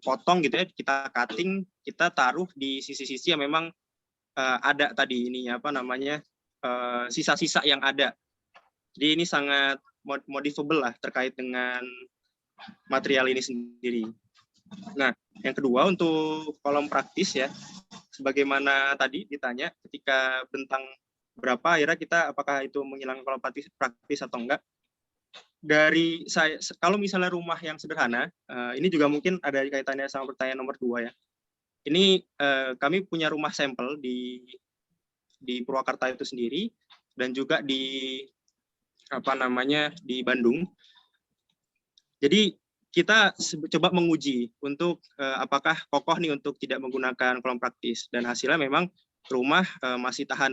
potong gitu ya, kita cutting, kita taruh di sisi-sisi yang memang ada tadi ininya sisa-sisa yang ada. Jadi ini sangat modifable lah terkait dengan material ini sendiri. Nah, yang kedua untuk kolom praktis ya, sebagaimana tadi ditanya ketika bentang berapa, akhirnya kita apakah itu menghilangkan kolom praktis atau enggak. Dari saya, kalau misalnya rumah yang sederhana, ini juga mungkin ada kaitannya sama pertanyaan nomor 2 ya. Ini kami punya rumah sampel di Purwakarta itu sendiri dan juga di di Bandung. Jadi kita coba menguji untuk apakah kokoh nih untuk tidak menggunakan kolom praktis, dan hasilnya memang rumah masih tahan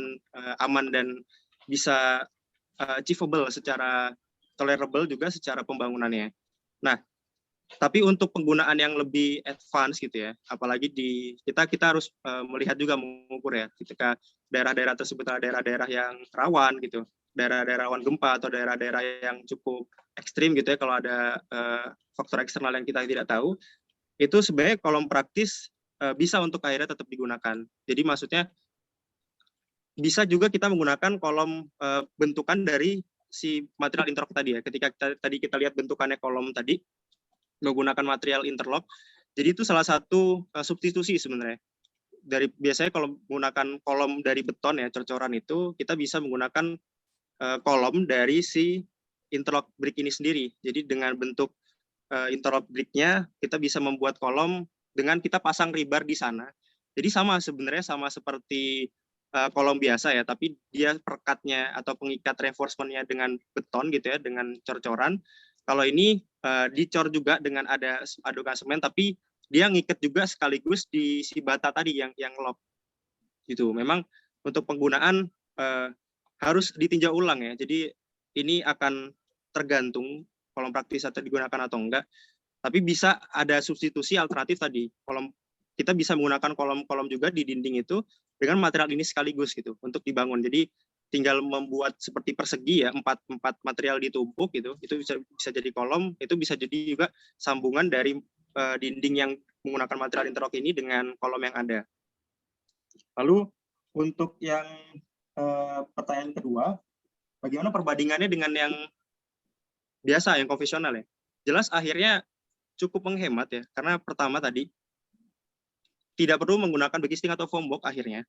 aman dan bisa achievable secara tolerable juga secara pembangunannya. Nah, tapi untuk penggunaan yang lebih advance gitu ya, apalagi kita harus melihat juga mengukur ya, ketika daerah-daerah tersebut adalah daerah-daerah yang rawan gitu, daerah-daerah rawan gempa atau daerah-daerah yang cukup ekstrim gitu ya, kalau ada faktor eksternal yang kita tidak tahu, itu sebenarnya kolom praktis bisa untuk akhirnya tetap digunakan. Jadi maksudnya bisa juga kita menggunakan kolom bentukan dari si material interlock tadi ya. Ketika tadi kita lihat bentukannya kolom tadi menggunakan material interlock, jadi itu salah satu substitusi sebenarnya. Biasanya kalau menggunakan kolom dari beton ya, cor-coran itu, kita bisa menggunakan kolom dari si interlock brick ini sendiri. Jadi dengan bentuk interlock brick-nya, kita bisa membuat kolom dengan kita pasang rebar di sana. Jadi sebenarnya sama seperti kolom biasa ya, tapi dia perekatnya atau pengikat reinforcement-nya dengan beton gitu ya, dengan cor-coran. Kalau ini dicor juga dengan ada adukan semen, tapi dia ngikat juga sekaligus di si bata tadi yang lock gitu. Memang untuk penggunaan harus ditinjau ulang ya. Jadi ini akan tergantung kolom praktis atau digunakan atau enggak. Tapi bisa ada substitusi alternatif tadi. Kita bisa menggunakan kolom-kolom juga di dinding itu dengan material ini sekaligus gitu untuk dibangun. Jadi tinggal membuat seperti persegi ya, empat material ditumpuk gitu, itu bisa jadi kolom, itu bisa jadi juga sambungan dari dinding yang menggunakan material interlock ini dengan kolom yang ada. Lalu untuk yang pertanyaan kedua, bagaimana perbandingannya dengan yang biasa, yang konvensional ya? Jelas akhirnya cukup menghemat ya, karena pertama tadi tidak perlu menggunakan backisting atau foam box akhirnya,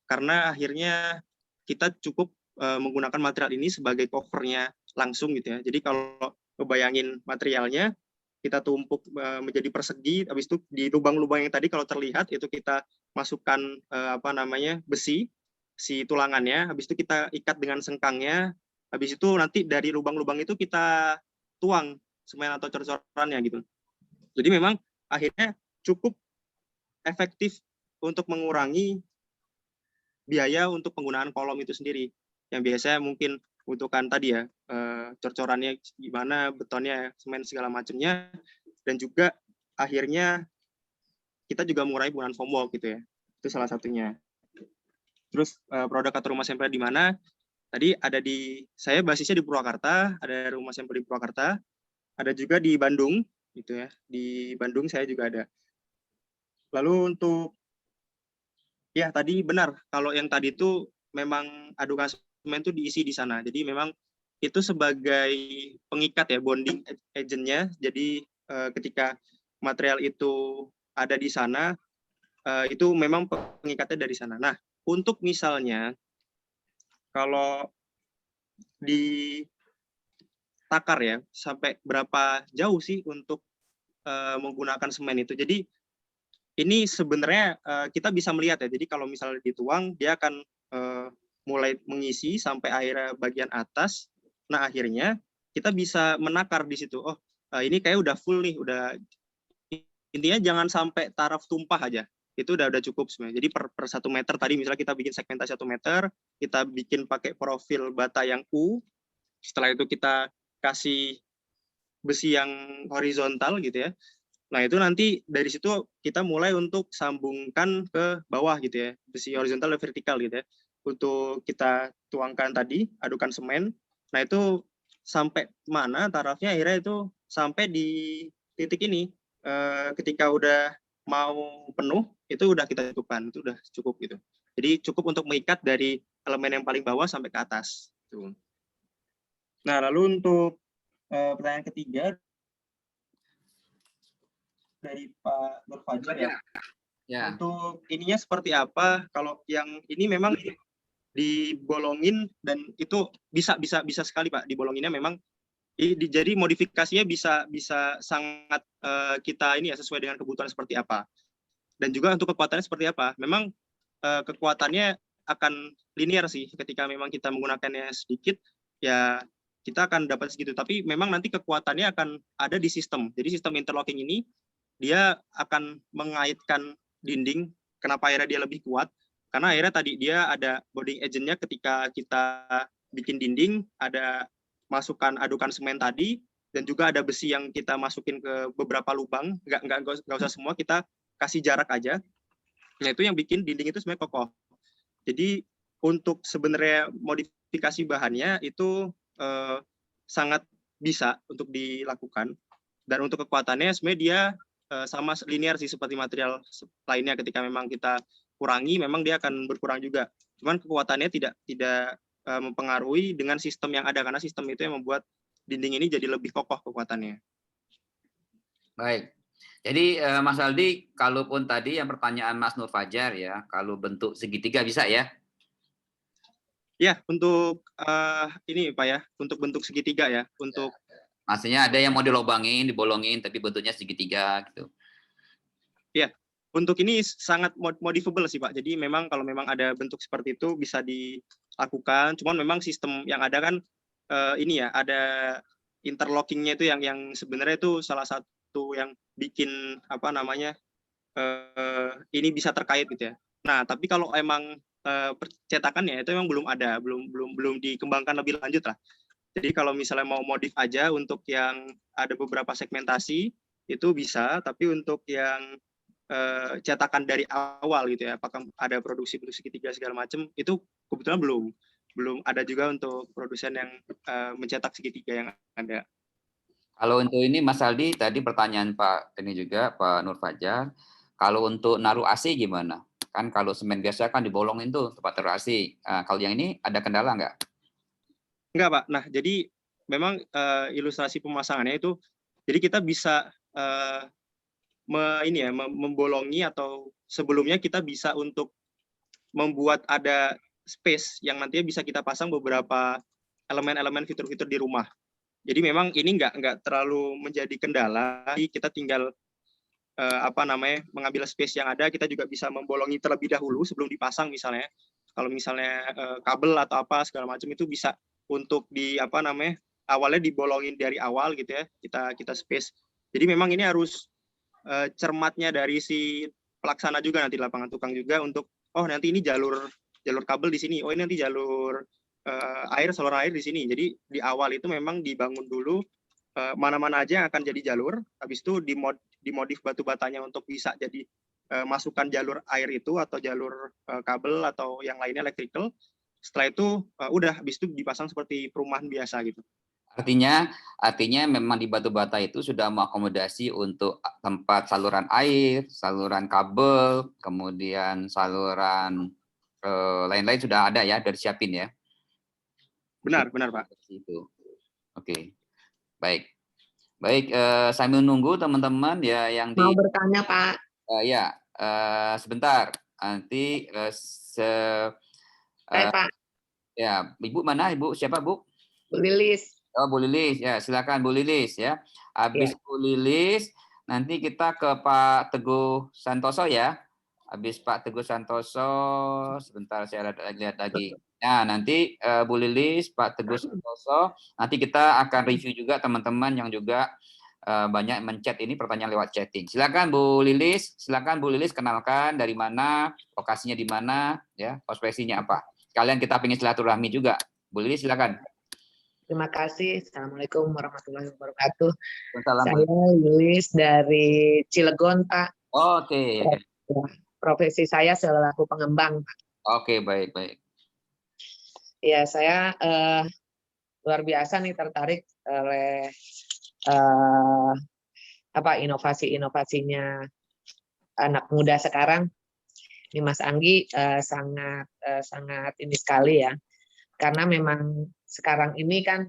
karena akhirnya kita cukup menggunakan material ini sebagai covernya langsung gitu ya. Jadi kalau ngebayangin materialnya, kita tumpuk menjadi persegi, habis itu di lubang-lubang yang tadi kalau terlihat itu kita masukkan besi, si tulangannya, habis itu kita ikat dengan sengkangnya, habis itu nanti dari lubang-lubang itu kita tuang semen atau cor-corannya gitu. Jadi memang akhirnya cukup efektif untuk mengurangi biaya untuk penggunaan kolom itu sendiri, yang biasanya mungkin butuhkan tadi ya, cor-corannya gimana, betonnya, semen segala macamnya, dan juga akhirnya kita juga mengurangi penggunaan foam box gitu ya. Itu salah satunya. Terus produk atau rumah sampel di mana? Tadi ada saya basisnya di Purwakarta, ada rumah sampel di Purwakarta, ada juga di Bandung gitu ya. Di Bandung saya juga ada. Lalu untuk ya tadi benar, kalau yang tadi itu memang adukan semen itu diisi di sana. Jadi memang itu sebagai pengikat ya, bonding agentnya. Jadi ketika material itu ada di sana, itu memang pengikatnya dari sana. Nah, untuk misalnya kalau di takar ya, sampai berapa jauh sih untuk menggunakan semen itu. Jadi ini sebenarnya kita bisa melihat ya. Jadi kalau misalnya dituang, dia akan mulai mengisi sampai akhirnya bagian atas. Nah, akhirnya kita bisa menakar di situ. Oh, ini kayak udah full nih, udah, intinya jangan sampai taraf tumpah aja. Itu udah cukup sebenarnya. Jadi per 1 meter tadi misalnya kita bikin segmentasi 1 meter, kita bikin pakai profil bata yang U. Setelah itu kita kasih besi yang horizontal gitu ya. Nah, itu nanti dari situ kita mulai untuk sambungkan ke bawah gitu ya, besi horizontal dan vertikal gitu ya. Untuk kita tuangkan tadi, adukan semen. Nah, itu sampai mana tarafnya, akhirnya itu sampai di titik ini. Ketika udah mau penuh, itu udah kita cukupkan, itu udah cukup gitu. Jadi cukup untuk mengikat dari elemen yang paling bawah sampai ke atas. Gitu. Nah, lalu untuk pertanyaan ketiga, dari Pak Nur Fajar ya. Ya. Untuk ininya seperti apa? Kalau yang ini memang dibolongin dan itu bisa sekali Pak dibolonginnya, memang jadi modifikasinya bisa sangat kita ini ya sesuai dengan kebutuhan seperti apa. Dan juga untuk kekuatannya seperti apa? Memang kekuatannya akan linear sih, ketika memang kita menggunakannya sedikit ya kita akan dapat segitu, tapi memang nanti kekuatannya akan ada di sistem. Jadi sistem interlocking ini dia akan mengaitkan dinding. Kenapa akhirnya dia lebih kuat? Karena akhirnya tadi dia ada bonding agent-nya. Ketika kita bikin dinding, ada masukkan adukan semen tadi, dan juga ada besi yang kita masukin ke beberapa lubang. Nggak usah semua, kita kasih jarak aja. Nah, itu yang bikin dinding itu sebenarnya kokoh. Jadi untuk sebenarnya modifikasi bahannya itu sangat bisa untuk dilakukan. Dan untuk kekuatannya sebenarnya dia sama linear sih seperti material lainnya. Ketika memang kita kurangi, memang dia akan berkurang juga. Cuman kekuatannya tidak mempengaruhi dengan sistem yang ada, karena sistem itu yang membuat dinding ini jadi lebih kokoh kekuatannya. Baik. Jadi Mas Aldi, kalaupun tadi yang pertanyaan Mas Nur Fajar ya, kalau bentuk segitiga bisa ya? Ya, untuk ini Pak ya, untuk bentuk segitiga ya, untuk maksudnya ada yang mau dibolongin tapi bentuknya segitiga gitu. Ya, untuk ini sangat modifiable sih Pak. Jadi memang kalau memang ada bentuk seperti itu bisa dilakukan. Cuman memang sistem yang ada kan ini ya, ada interlockingnya itu yang sebenarnya itu salah satu yang bikin ini bisa terkait gitu ya. Nah, tapi kalau emang percetakannya itu memang belum ada, belum dikembangkan lebih lanjut lah. Jadi kalau misalnya mau modif aja untuk yang ada beberapa segmentasi itu bisa, tapi untuk yang cetakan dari awal gitu ya, apakah ada produksi segitiga segala macam, itu kebetulan belum ada juga untuk produsen yang mencetak segitiga yang ada. Kalau untuk ini Mas Aldi, tadi pertanyaan Pak ini juga Pak Nur Fajar, kalau untuk naruh AC gimana? Kan kalau semen biasa kan dibolongin tuh tempat taruh AC. Kalau yang ini ada kendala nggak? Enggak Pak. Nah, jadi memang ilustrasi pemasangannya itu, jadi kita bisa membolongi, atau sebelumnya kita bisa untuk membuat ada space yang nantinya bisa kita pasang beberapa elemen-elemen fitur-fitur di rumah. Jadi memang ini nggak terlalu menjadi kendala. Kita tinggal mengambil space yang ada. Kita juga bisa membolongi terlebih dahulu sebelum dipasang misalnya. Kalau misalnya kabel atau apa segala macam itu bisa untuk awalnya dibolongin dari awal gitu ya. Kita space. Jadi memang ini harus cermatnya dari si pelaksana juga nanti di lapangan, tukang juga, untuk nanti ini jalur kabel di sini, ini nanti jalur saluran air di sini. Jadi di awal itu memang dibangun dulu mana-mana aja yang akan jadi jalur, habis itu dimodif batu batanya untuk bisa jadi masukkan jalur air itu atau jalur kabel atau yang lainnya electrical. Setelah itu habis itu dipasang seperti perumahan biasa gitu. Artinya memang di batu bata itu sudah mengakomodasi untuk tempat saluran air, saluran kabel, kemudian saluran lain-lain sudah ada ya, dari siapin ya. Benar Pak. Itu. Oke. Baik, sambil nunggu teman-teman ya yang mau bertanya Pak. Sebentar. Nanti Pak. Ya, Ibu mana? Ibu siapa, Bu? Bu Lilis. Oh, Bu Lilis, ya silakan Bu Lilis ya. Habis Bu Lilis, nanti kita ke Pak Teguh Santoso ya. Habis Pak Teguh Santoso, sebentar saya lihat lagi. Nah, nanti Bu Lilis, Pak Teguh Santoso, nanti kita akan review juga teman-teman yang juga banyak menchat ini pertanyaan lewat chatting. Silakan Bu Lilis, kenalkan dari mana, lokasinya di mana, ya, profesinya apa. Sekalian kita pengen silaturahmi juga. Bu Lilis, silakan. Terima kasih. Assalamualaikum warahmatullahi wabarakatuh. Salam. Saya Lilis dari Cilegon, Pak. Oke. Profesi saya selaku pengembang, Pak. Oke, baik. Ya, saya luar biasa nih tertarik oleh inovasi-inovasinya anak muda sekarang. Ini Mas Anggi sangat ini sekali ya. Karena memang sekarang ini kan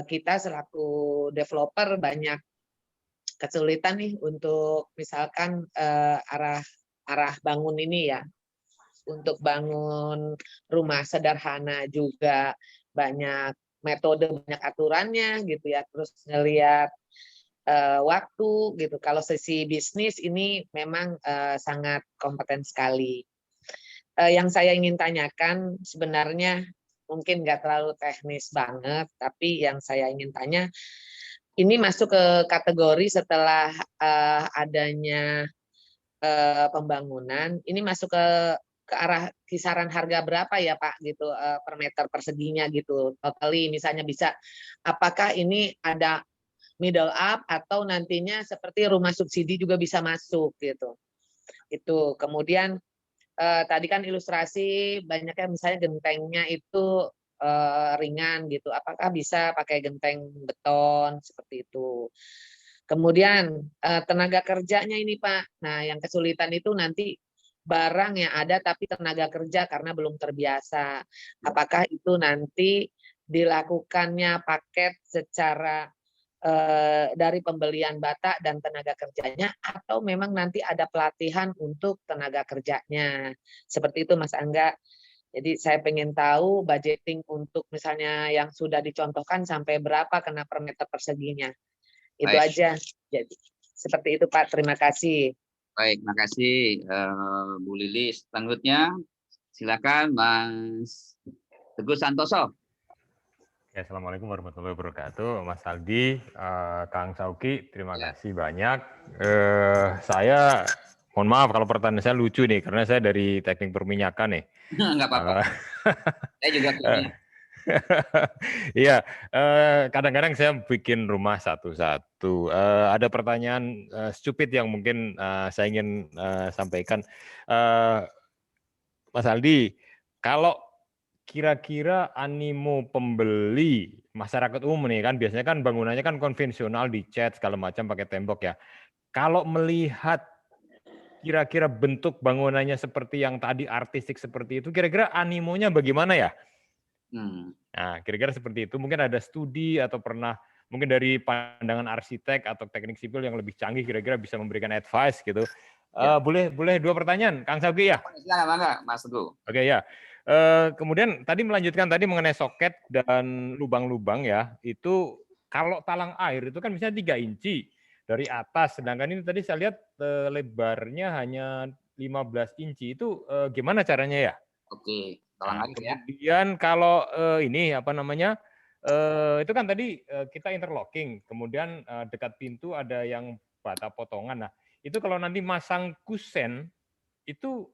kita selaku developer banyak kesulitan nih untuk misalkan arah bangun ini ya. Untuk bangun rumah sederhana juga banyak metode, banyak aturannya gitu ya. Terus ngelihat waktu gitu. Kalau sisi bisnis ini memang sangat kompeten sekali. Yang saya ingin tanyakan sebenarnya mungkin nggak terlalu teknis banget, tapi yang saya ingin tanya, ini masuk ke kategori setelah adanya pembangunan, ini masuk ke arah kisaran harga berapa ya Pak gitu per meter perseginya gitu, totally misalnya bisa, apakah ini ada middle up atau nantinya seperti rumah subsidi juga bisa masuk gitu. Itu kemudian tadi kan ilustrasi banyaknya misalnya gentengnya itu ringan gitu. Apakah bisa pakai genteng beton seperti itu? Kemudian tenaga kerjanya ini Pak. Nah, yang kesulitan itu nanti barang yang ada tapi tenaga kerja karena belum terbiasa. Apakah itu nanti dilakukannya paket secara dari pembelian bata dan tenaga kerjanya, atau memang nanti ada pelatihan untuk tenaga kerjanya. Seperti itu Mas Angga. Jadi saya pengen tahu budgeting untuk misalnya yang sudah dicontohkan sampai berapa kena per meter perseginya. Itu aja. Jadi seperti itu Pak, terima kasih. Baik, makasih Bu Lilis. Selanjutnya silakan Mas Teguh Santoso. Ya, Assalamualaikum warahmatullahi wabarakatuh, Mas Aldi, Kang Sauki, terima kasih banyak. Saya, mohon maaf kalau pertanyaan saya lucu nih, karena saya dari teknik perminyakan nih. Enggak apa-apa. Saya juga punya. Iya, kadang-kadang saya bikin rumah satu-satu. Ada pertanyaan stupid yang mungkin saya ingin sampaikan. Mas Aldi, kalau kira-kira animo pembeli masyarakat umum nih kan biasanya kan bangunannya kan konvensional dicat segala macam pakai tembok ya. Kalau melihat kira-kira bentuk bangunannya seperti yang tadi artistik seperti itu, kira-kira animonya bagaimana ya? Nah, kira-kira seperti itu. Mungkin ada studi atau pernah mungkin dari pandangan arsitek atau teknik sipil yang lebih canggih kira-kira bisa memberikan advice gitu. Ya. Boleh 2 pertanyaan, Kang Sauki ya? Silakan Bangga, Mas Teguh. Oke ya. Kemudian tadi melanjutkan tadi mengenai soket dan lubang-lubang ya, itu kalau talang air itu kan bisa 3 inci dari atas, sedangkan ini tadi saya lihat lebarnya hanya 15 inci. Itu gimana caranya ya? Oke, Nah, talang air ya. kemudian kalau ini apa namanya? Itu kan tadi kita interlocking, kemudian dekat pintu ada yang bata potongan. Nah, itu kalau nanti masang kusen itu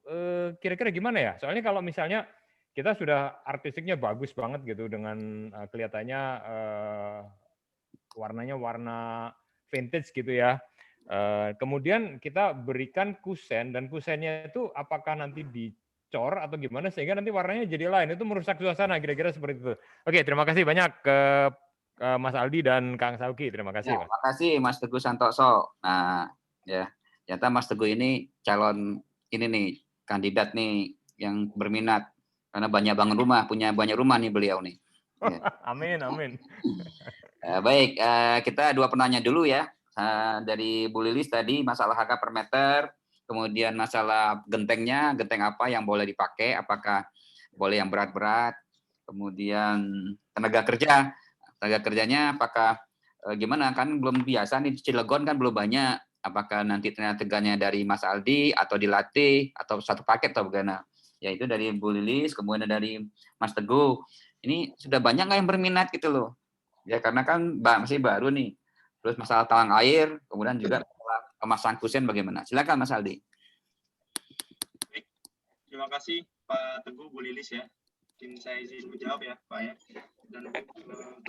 kira-kira gimana ya? Soalnya kalau misalnya kita sudah artistiknya bagus banget gitu dengan kelihatannya warnanya warna vintage gitu ya. Kemudian kita berikan kusen dan kusennya itu apakah nanti dicor atau gimana sehingga nanti warnanya jadi lain, itu merusak suasana kira-kira seperti itu. Oke, terima kasih banyak ke Mas Aldi dan Kang Sauki. Terima kasih, Ya, Mas. terima kasih Mas Teguh Santoso. Nah, ya, ternyata Mas Teguh ini calon ini nih kandidat nih yang berminat karena banyak bangun rumah, punya banyak rumah nih beliau nih. Ya. Amin, amin. Baik, kita 2 penanya dulu ya. Dari Bu Lilis tadi masalah harga per meter, kemudian masalah gentengnya, genteng apa yang boleh dipakai, apakah boleh yang berat-berat, kemudian tenaga kerjanya apakah gimana, kan belum biasa nih di Cilegon kan belum banyak, apakah nanti tenaga kerjanya dari Mas Aldi atau dilatih atau satu paket atau bagaimana? Ya itu dari Bu Lilis, kemudian dari Mas Teguh. Ini sudah banyak nggak yang berminat gitu loh? Ya karena kan masih baru nih. Terus masalah talang air, kemudian juga masalah pemasangan kusen bagaimana? Silakan Mas Aldi. Baik, terima kasih Pak Teguh, Bu Lilis ya. Mungkin saya izin menjawab ya Pak ya. Dan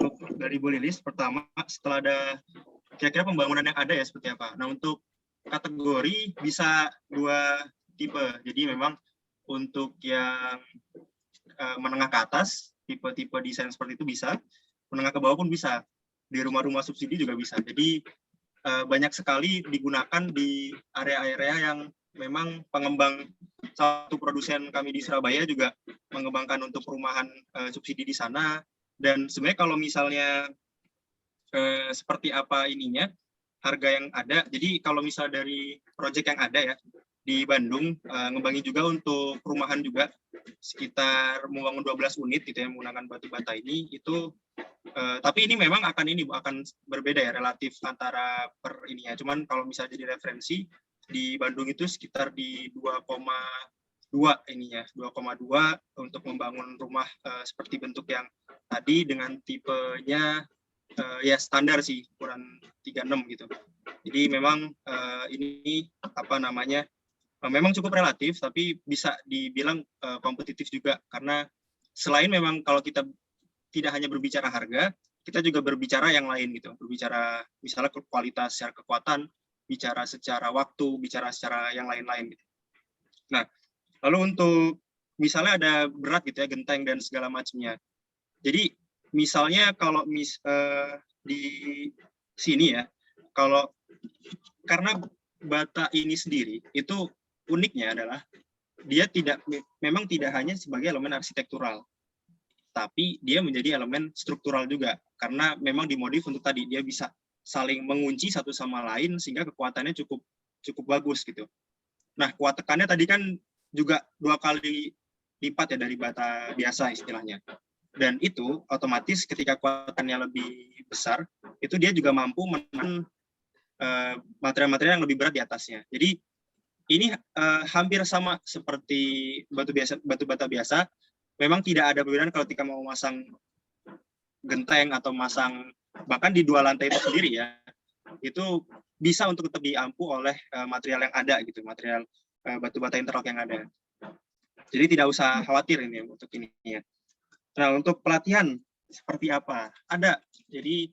untuk dari Bu Lilis, pertama setelah ada kira-kira pembangunan yang ada ya seperti apa. Nah untuk kategori bisa 2 tipe. Jadi memang untuk yang menengah ke atas, tipe-tipe desain seperti itu bisa. Menengah ke bawah pun bisa. Di rumah-rumah subsidi juga bisa. Jadi banyak sekali digunakan di area-area yang memang pengembang, satu produsen kami di Surabaya juga mengembangkan untuk perumahan subsidi di sana. Dan sebenarnya kalau misalnya seperti apa ininya, harga yang ada, jadi kalau misal dari proyek yang ada ya, di Bandung, ngembangin juga untuk perumahan juga, sekitar membangun 12 unit gitu ya, menggunakan batu bata ini, itu tapi ini memang akan berbeda ya relatif antara per ini ya. Cuman kalau misalnya jadi referensi di Bandung itu sekitar di 2,2 ininya, 2,2 untuk membangun rumah seperti bentuk yang tadi dengan tipenya ya standar sih, ukuran 36 gitu. Jadi memang ini apa namanya? Memang cukup relatif tapi bisa dibilang kompetitif juga karena selain memang kalau kita tidak hanya berbicara harga, kita juga berbicara yang lain gitu. Berbicara misalnya kualitas secara kekuatan, bicara secara waktu, bicara secara yang lain-lain gitu. Nah, lalu untuk misalnya ada berat gitu ya, genteng dan segala macamnya. Jadi misalnya kalau di sini ya, kalau karena bata ini sendiri itu uniknya adalah dia memang tidak hanya sebagai elemen arsitektural, tapi dia menjadi elemen struktural juga karena memang dimodif untuk tadi dia bisa saling mengunci satu sama lain sehingga kekuatannya cukup bagus gitu. Nah, kuat tekannya tadi kan juga 2 kali lipat ya dari bata biasa istilahnya. Dan itu otomatis ketika kuatannya lebih besar, itu dia juga mampu menahan material-material yang lebih berat di atasnya. Jadi ini hampir sama seperti batu bata biasa. Memang tidak ada perbedaan kalau ketika mau masang genteng atau masang bahkan di 2 lantai itu sendiri ya, itu bisa untuk tetap diampu oleh material yang ada gitu, material batu bata interlock yang ada. Jadi tidak usah khawatir ini untuk ini ya. Nah untuk pelatihan seperti apa? Ada. Jadi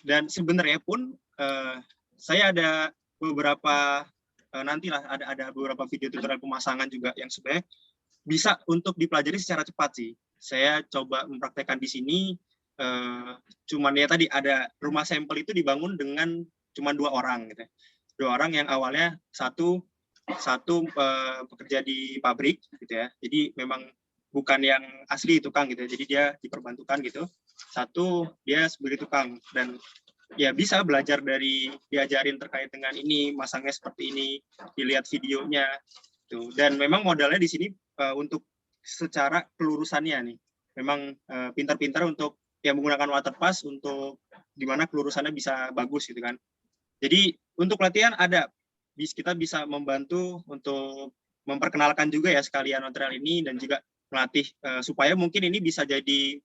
dan sebenarnya pun saya ada beberapa nantilah ada beberapa video tutorial pemasangan juga yang sebenarnya bisa untuk dipelajari secara cepat sih. Saya coba mempraktekkan di sini, cuman ya tadi ada rumah sampel itu dibangun dengan cuma 2 orang gitu. 2 orang yang awalnya satu pekerja di pabrik gitu ya. Jadi memang bukan yang asli tukang gitu. Jadi dia diperbantukan gitu. Satu, dia sebagai tukang dan ya bisa belajar dari diajarin terkait dengan ini, masangnya seperti ini, dilihat videonya tuh. Dan memang modalnya di sini untuk secara kelurusannya nih. Memang pintar-pintar untuk ya menggunakan waterpass untuk dimana kelurusannya bisa bagus gitu kan. Jadi untuk latihan ada, kita bisa membantu untuk memperkenalkan juga ya sekalian material ini dan juga melatih supaya mungkin ini bisa jadi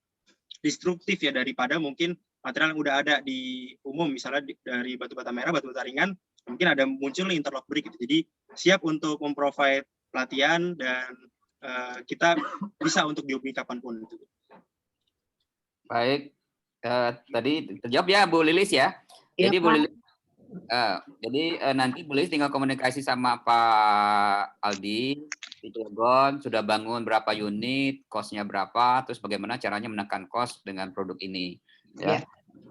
destruktif ya daripada mungkin material yang udah ada di umum, misalnya dari batu bata merah, batu bata ringan, mungkin ada muncul interlock brick gitu. Jadi siap untuk memprovide pelatihan dan kita bisa untuk dihubungi kapanpun. Baik, tadi terjawab ya Bu Lilis ya. Iya, Jadi Bu Pak. Lilis, nanti Bu Lilis tinggal komunikasi sama Pak Aldi di Cilegon, sudah bangun berapa unit, cost-nya berapa, terus bagaimana caranya menekan cost dengan produk ini. Ya.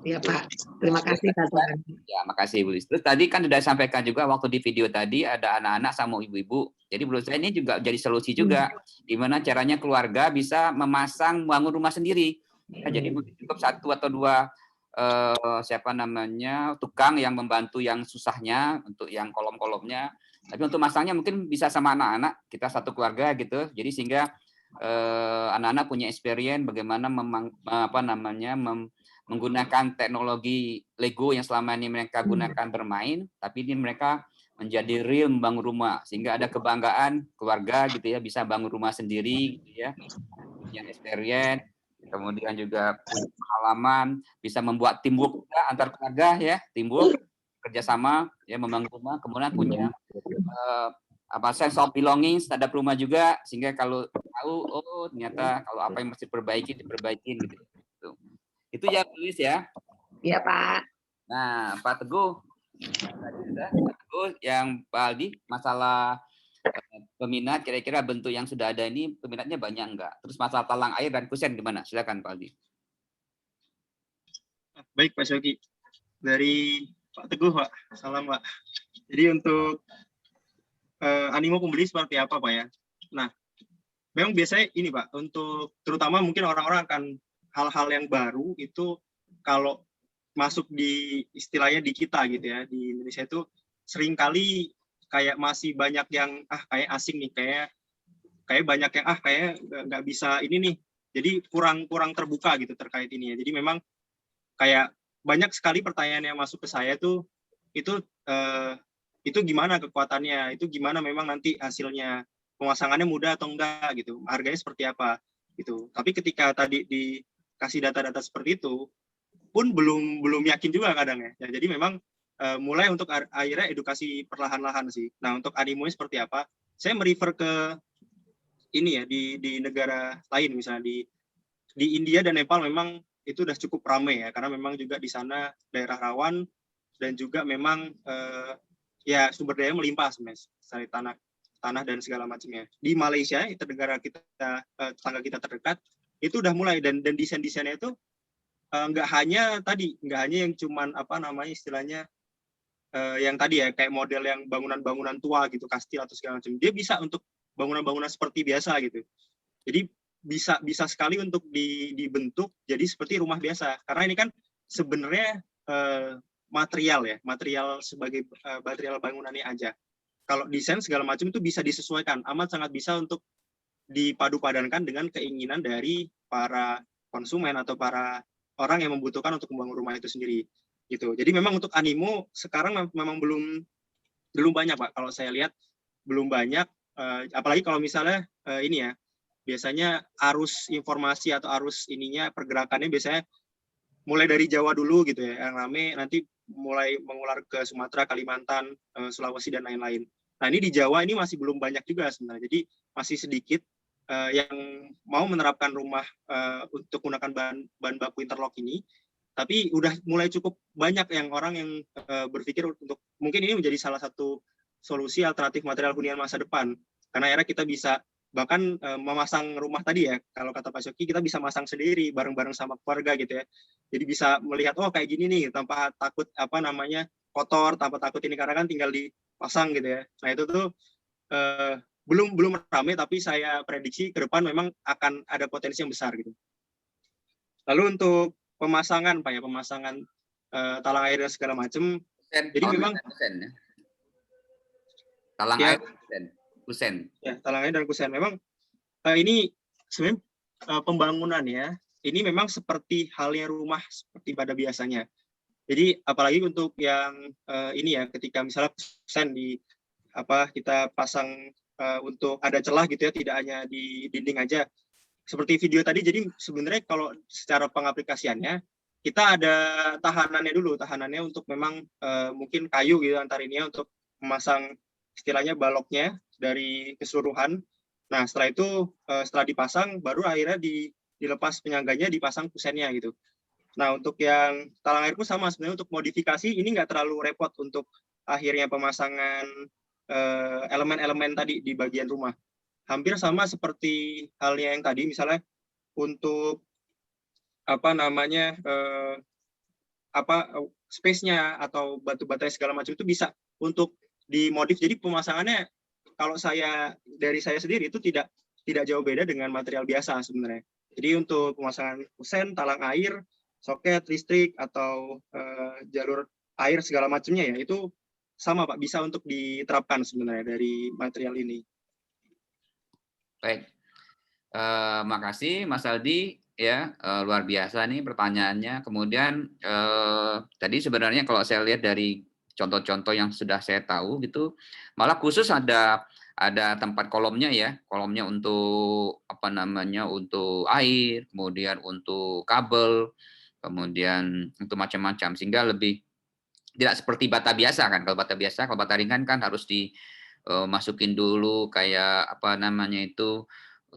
Iya Pak. Terima kasih Pak Tuhan. Ya, makasih Bu Lilis. Terus tadi kan sudah sampaikan juga waktu di video tadi ada anak-anak sama ibu-ibu. Jadi menurut saya ini juga jadi solusi juga. Gimana caranya keluarga bisa memasang bangun rumah sendiri. Ya, jadi mungkin cukup 1 atau 2 tukang yang membantu yang susahnya untuk yang kolom-kolomnya. Tapi untuk masangnya mungkin bisa sama anak-anak, kita satu keluarga gitu. Jadi sehingga anak-anak punya experience bagaimana menggunakan teknologi Lego yang selama ini mereka gunakan bermain, tapi ini mereka menjadi real membangun rumah, sehingga ada kebanggaan keluarga gitu ya, bisa bangun rumah sendiri gitu ya, yang experience, kemudian juga pengalaman, bisa membuat teamwork juga antar keluarga ya, teamwork kerjasama ya membangun rumah, kemudian punya sense of belonging terhadap rumah juga, sehingga kalau tahu ternyata kalau apa yang mesti diperbaikin gitu. Itu ya tulis ya. Iya Pak. Nah Pak Teguh, yang Pak Aldi masalah peminat, kira-kira bentuk yang sudah ada ini peminatnya banyak enggak? Terus masalah talang air dan kusen gimana? Silakan Pak Aldi. Baik Pak Shoki, dari Pak Teguh Pak, salam Pak. Jadi untuk animo pembeli seperti apa Pak ya? Nah, memang biasanya ini Pak, untuk terutama mungkin orang-orang akan hal-hal yang baru itu kalau masuk di istilahnya di kita gitu ya, di Indonesia itu seringkali kayak masih banyak yang kayak asing nih, kayak banyak yang kayak nggak bisa ini nih, jadi kurang terbuka gitu terkait ini ya. Jadi memang kayak banyak sekali pertanyaan yang masuk ke saya itu gimana kekuatannya, itu gimana memang nanti hasilnya, pemasangannya mudah atau enggak gitu, harganya seperti apa gitu. Tapi ketika tadi dikasih data-data seperti itu pun belum yakin juga kadang ya. Jadi memang mulai untuk akhirnya edukasi perlahan-lahan sih. Nah, untuk animonya seperti apa? Saya merefer ke ini ya, di negara lain, misalnya di India dan Nepal memang itu udah cukup ramai ya, karena memang juga di sana daerah rawan dan juga memang ya sumber daya melimpah sebenarnya, dari tanah dan segala macamnya. Di Malaysia, itu negara kita, tetangga kita terdekat, itu udah mulai, dan desain-desainnya itu nggak hanya yang cuman istilahnya yang tadi ya, kayak model yang bangunan-bangunan tua gitu, kastil atau segala macam. Dia bisa untuk bangunan-bangunan seperti biasa gitu. Jadi bisa sekali untuk dibentuk jadi seperti rumah biasa. Karena ini kan sebenarnya material sebagai material bangunannya aja. Kalau desain segala macam itu bisa disesuaikan, amat sangat bisa untuk dipadu-padankan dengan keinginan dari para konsumen atau para orang yang membutuhkan untuk membangun rumah itu sendiri gitu. Jadi memang untuk animo sekarang memang belum banyak Pak. Kalau saya lihat belum banyak, apalagi kalau misalnya ini ya, biasanya arus informasi atau arus ininya, pergerakannya biasanya mulai dari Jawa dulu gitu ya, yang rame, nanti mulai mengular ke Sumatera, Kalimantan, Sulawesi dan lain-lain. Nah, ini di Jawa ini masih belum banyak juga sebenarnya. Jadi masih sedikit yang mau menerapkan rumah untuk menggunakan bahan baku interlock ini, tapi udah mulai cukup banyak yang orang yang berpikir untuk mungkin ini menjadi salah satu solusi alternatif material hunian masa depan, karena akhirnya kita bisa bahkan memasang rumah tadi ya, kalau kata Pak Shoki, kita bisa masang sendiri bareng-bareng sama keluarga gitu ya. Jadi bisa melihat kayak gini nih, tanpa takut kotor, tanpa takut ini, karena kan tinggal dipasang gitu ya. Nah, itu tuh belum ramai, tapi saya prediksi ke depan memang akan ada potensi yang besar gitu. Lalu untuk pemasangan Pak ya, pemasangan talang air dan segala macam. Jadi memang ya. Talang ya, air kusen. Ya, talang air dan kusen. Memang ini sebenarnya pembangunan ya. Ini memang seperti halnya rumah seperti pada biasanya. Jadi apalagi untuk yang ini ya, ketika misalnya kusen kita pasang untuk ada celah gitu ya, tidak hanya di dinding aja. Seperti video tadi, jadi sebenarnya kalau secara pengaplikasiannya kita ada tahanannya untuk memang mungkin kayu gitu antarinnya untuk memasang istilahnya baloknya dari keseluruhan. Nah setelah itu setelah dipasang baru akhirnya dilepas penyangganya, dipasang kusennya gitu. Nah untuk yang talang air pun sama sebenarnya, untuk modifikasi ini nggak terlalu repot untuk akhirnya pemasangan elemen-elemen tadi di bagian rumah. Hampir sama seperti halnya yang tadi, misalnya untuk space-nya atau batu-bata segala macam itu bisa untuk dimodif. Jadi pemasangannya kalau dari saya sendiri itu tidak jauh beda dengan material biasa sebenarnya. Jadi untuk pemasangan kusen, talang air, soket, listrik atau jalur air segala macamnya ya itu sama Pak, bisa untuk diterapkan sebenarnya dari material ini. Baik, makasih Mas Aldi ya, luar biasa nih pertanyaannya. Kemudian tadi sebenarnya kalau saya lihat dari contoh-contoh yang sudah saya tahu gitu, malah khusus ada tempat kolomnya ya, kolomnya untuk untuk air, kemudian untuk kabel, kemudian untuk macam-macam, sehingga lebih tidak seperti bata biasa kan. Kalau bata ringan kan harus dimasukin dulu kayak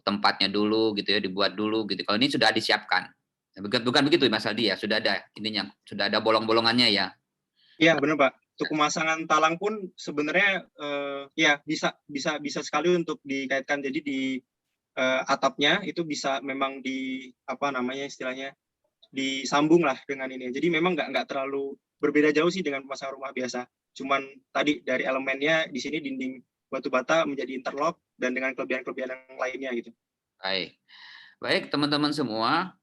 tempatnya dulu gitu ya, dibuat dulu gitu. Kalau ini sudah disiapkan. Bukan begitu Mas Aldi ya, sudah ada intinya, sudah ada bolong-bolongannya ya. Iya, benar Pak. Untuk pemasangan talang pun sebenarnya ya bisa sekali untuk dikaitkan. Jadi di atapnya itu bisa memang istilahnya disambung lah dengan ini. Jadi memang nggak terlalu berbeda jauh sih dengan pemasangan rumah biasa. Cuman tadi dari elemennya di sini dinding batu bata menjadi interlock dan dengan kelebihan-kelebihan yang lainnya gitu. Baik teman-teman semua,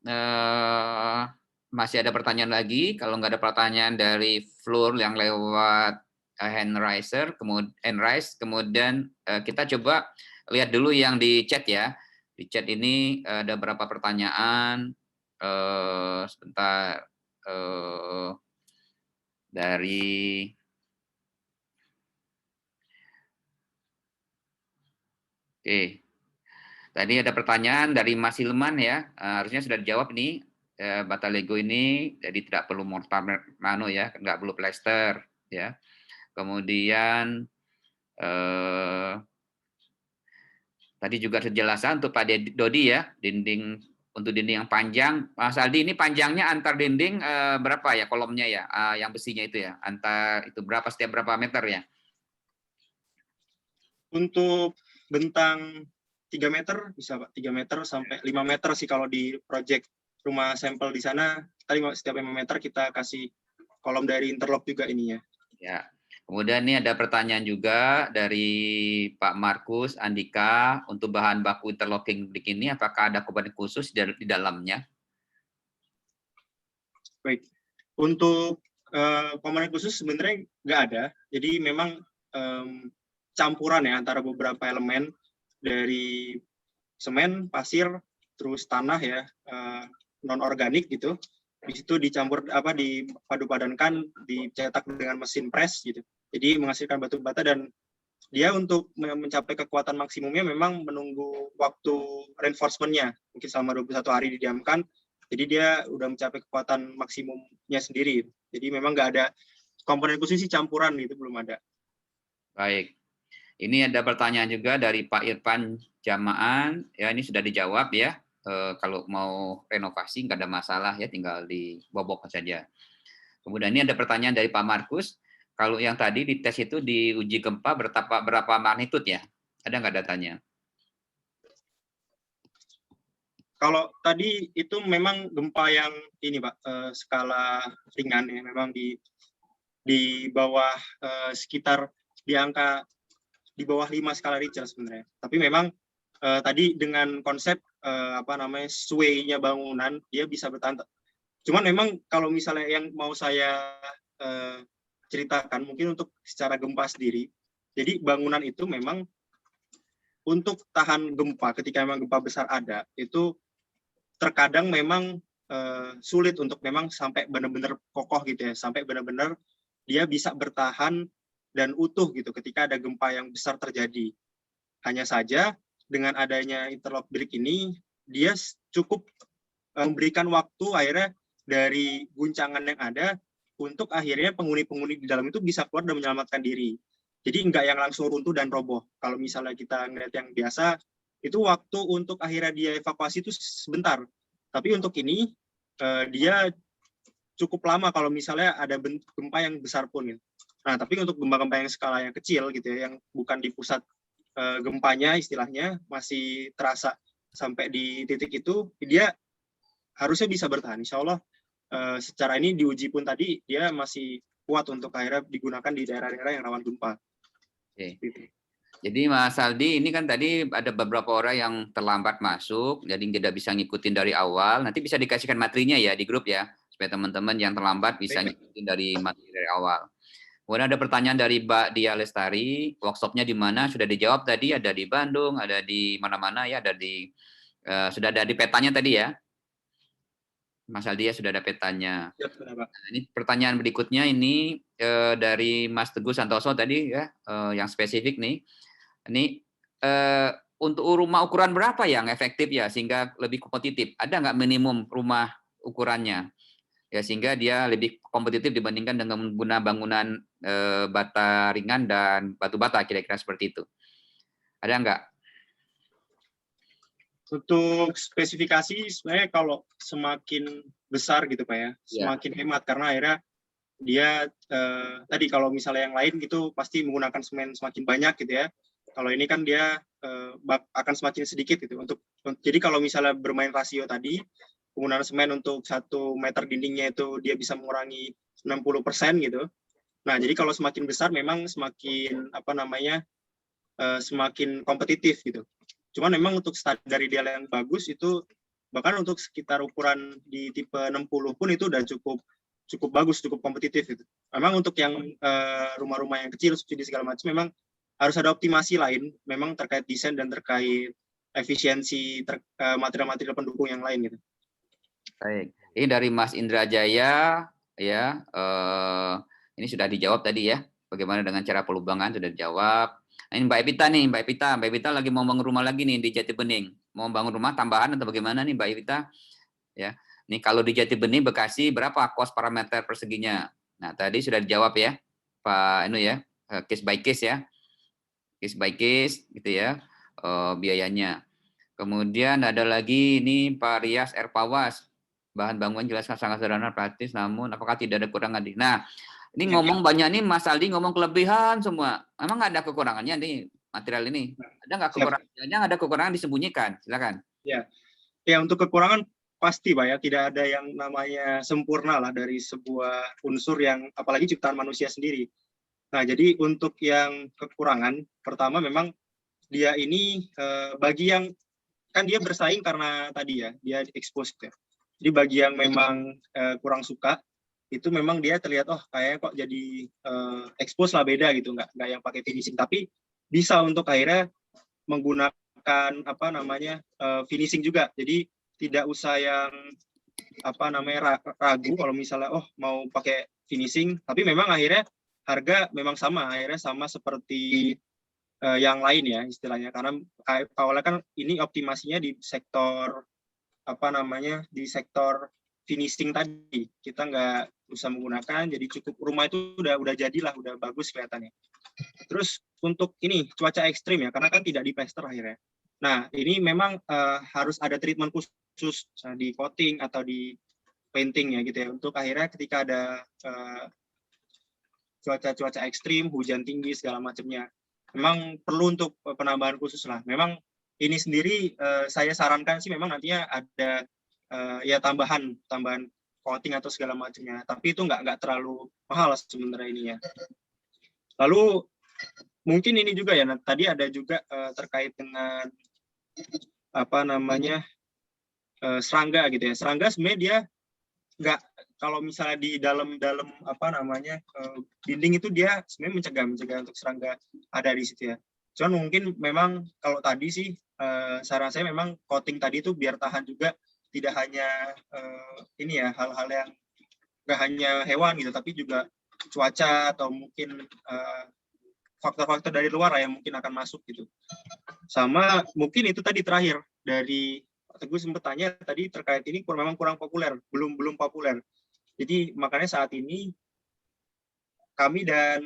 masih ada pertanyaan lagi? Kalau nggak ada pertanyaan dari floor yang lewat hand raise, kemudian kita coba lihat dulu yang di chat ya. Di chat ini ada berapa pertanyaan? Sebentar, dari tadi ada pertanyaan dari Mas Hilman ya, harusnya sudah dijawab nih. Bata Lego ini jadi tidak perlu mortar ya, nggak perlu plester ya. Kemudian tadi juga penjelasan untuk Pak Dodi ya, untuk dinding yang panjang. Mas Aldi, ini panjangnya antar dinding berapa ya kolomnya ya, yang besinya itu ya, setiap berapa meter ya? Untuk bentang 3 meter bisa Pak, 3 meter sampai 5 meter sih kalau di project rumah sampel di sana. Tadi setiap 5 meter kita kasih kolom dari interlock juga ininya. Ya. Kemudian ini ada pertanyaan juga dari Pak Markus Andika, untuk bahan baku interlocking brick ini apakah ada komponen khusus di dalamnya? Baik, untuk komponen khusus sebenarnya nggak ada. Jadi memang campuran ya antara beberapa elemen dari semen, pasir, terus tanah ya, non organik gitu. Di situ dicampur dipadu-padankan, dicetak dengan mesin press gitu. Jadi menghasilkan batu bata, dan dia untuk mencapai kekuatan maksimumnya memang menunggu waktu reinforcement-nya. Mungkin selama 21 hari didiamkan, jadi dia udah mencapai kekuatan maksimumnya sendiri. Jadi memang nggak ada komponen khusus sih, campuran gitu belum ada. Baik. Ini ada pertanyaan juga dari Pak Irfan Jamaan, ya ini sudah dijawab ya. Kalau mau renovasi nggak ada masalah ya, tinggal dibobok saja. Kemudian ini ada pertanyaan dari Pak Markus, kalau yang tadi di tes itu diuji gempa berapa magnitude ya? Ada nggak datanya? Kalau tadi itu memang gempa yang ini Pak, skala ringan ya, memang di bawah sekitar di angka di bawah 5 skala Richter sebenarnya. Tapi memang tadi dengan konsep sway-nya bangunan, dia bisa bertahan. Cuman memang kalau misalnya yang mau saya ceritakan mungkin untuk secara gempa sendiri. Jadi bangunan itu memang untuk tahan gempa ketika memang gempa besar ada, itu terkadang memang sulit untuk memang sampai benar-benar kokoh gitu ya, sampai benar-benar dia bisa bertahan dan utuh gitu ketika ada gempa yang besar terjadi. Hanya saja dengan adanya interlock brick ini, dia cukup memberikan waktu akhirnya dari guncangan yang ada untuk akhirnya penghuni-penghuni di dalam itu bisa keluar dan menyelamatkan diri. Jadi enggak yang langsung runtuh dan roboh. Kalau misalnya kita ngeliat yang biasa, itu waktu untuk akhirnya dia evakuasi itu sebentar. Tapi untuk ini, dia cukup lama kalau misalnya ada gempa yang besar pun. Gitu. Nah, tapi untuk gempa-gempa yang skala yang kecil gitu ya, yang bukan di pusat gempanya istilahnya, masih terasa sampai di titik itu, dia harusnya bisa bertahan. Insya Allah secara ini diuji pun tadi, dia masih kuat untuk akhirnya digunakan di daerah-daerah yang rawan gempa. Oke. Jadi Mas Aldi, ini kan tadi ada beberapa orang yang terlambat masuk, jadi tidak bisa ngikutin dari awal. Nanti bisa dikasihkan materinya ya di grup ya, supaya teman-teman yang terlambat bisa ngikutin dari materi dari awal. Kemudian ada pertanyaan dari Mbak Dia Lestari, workshopnya di mana? Sudah dijawab tadi, ada di Bandung, ada di mana-mana ya, ada di sudah ada di petanya tadi ya. Mas Aldi ya sudah ada petanya. Nah, ini pertanyaan berikutnya ini dari Mas Teguh Santoso tadi ya, yang spesifik nih. Ini untuk rumah ukuran berapa yang efektif ya sehingga lebih kompetitif? Ada nggak minimum rumah ukurannya? Ya sehingga dia lebih kompetitif dibandingkan dengan menggunakan bangunan bata ringan dan batu bata, kira-kira seperti itu. Ada nggak? Untuk spesifikasi sebenarnya kalau semakin besar gitu Pak ya, semakin hemat karena akhirnya dia tadi kalau misalnya yang lain gitu pasti menggunakan semen semakin banyak gitu ya. Kalau ini kan dia akan semakin sedikit gitu. Jadi kalau misalnya bermain rasio tadi, penggunaan semen untuk 1 meter dindingnya itu dia bisa mengurangi 60% gitu. Nah, jadi kalau semakin besar memang semakin semakin kompetitif gitu. Cuman memang untuk standar ideal yang bagus itu bahkan untuk sekitar ukuran di tipe 60 pun itu udah cukup bagus, cukup kompetitif gitu. Memang untuk yang rumah-rumah yang kecil, subsidi segala macam memang harus ada optimasi lain, memang terkait desain dan terkait efisiensi material-material pendukung yang lain gitu. Baik, ini dari Mas Indra Jaya ya, ini sudah dijawab tadi ya. Bagaimana dengan cara pelubangan sudah dijawab. Nah, ini Mbak Epita lagi mau bangun rumah lagi nih di Jati Bening. Mau bangun rumah tambahan atau bagaimana nih Mbak Epita? Ya, nih kalau di Jati Bening Bekasi berapa kos parameter perseginya? Nah tadi sudah dijawab ya, Pak Enu ya, case by case ya, case by case gitu ya, biayanya. Kemudian ada lagi ini Pak Rias Erpawas, bahan bangunan jelas sangat sederhana praktis, namun apakah tidak ada kekurangan? Nah ini ngomong banyak nih Mas Aldi ngomong kelebihan semua. Emang nggak ada kekurangannya nih material ini? Ada nggak kekurangannya? Ada kekurangan disembunyikan. Silakan. Ya, untuk kekurangan pasti Pak ya. Tidak ada yang namanya sempurna lah dari sebuah unsur yang apalagi ciptaan manusia sendiri. Nah, jadi untuk yang kekurangan, pertama memang dia ini bagi yang kan dia bersaing karena tadi ya dia expose ya. Jadi bagi yang memang kurang suka itu memang dia terlihat kayaknya kok jadi expose lah beda gitu, nggak yang pakai finishing, tapi bisa untuk akhirnya menggunakan finishing juga, jadi tidak usah yang ragu kalau misalnya mau pakai finishing, tapi memang akhirnya harga memang akhirnya sama seperti yang lain ya istilahnya, karena awalnya kan ini optimasinya di sektor di sektor finishing tadi, kita nggak usah menggunakan, jadi cukup rumah itu udah jadilah, udah bagus kelihatannya. Terus untuk ini cuaca ekstrim ya, karena kan tidak di plaster akhirnya. Nah ini memang harus ada treatment khusus di coating atau di painting ya gitu ya, untuk akhirnya ketika ada cuaca ekstrim, hujan tinggi segala macamnya, memang perlu untuk penambahan khusus lah. Memang ini sendiri saya sarankan sih memang nantinya ada ya tambahan coating atau segala macamnya, tapi itu nggak terlalu mahal sebenarnya ininya. Lalu mungkin ini juga ya, tadi ada juga terkait dengan serangga gitu ya. Serangga sebenarnya dia nggak, kalau misalnya di dalam dinding itu dia sebenarnya mencegah untuk serangga ada di situ ya. Cuman mungkin memang kalau tadi sih saran saya memang coating tadi itu biar tahan juga, tidak hanya hal-hal yang nggak hanya hewan gitu, tapi juga cuaca atau mungkin faktor-faktor dari luar yang mungkin akan masuk gitu. Sama mungkin itu tadi terakhir dari Pak Teguh sempat tanya tadi terkait ini memang kurang populer, belum populer. Jadi makanya saat ini kami dan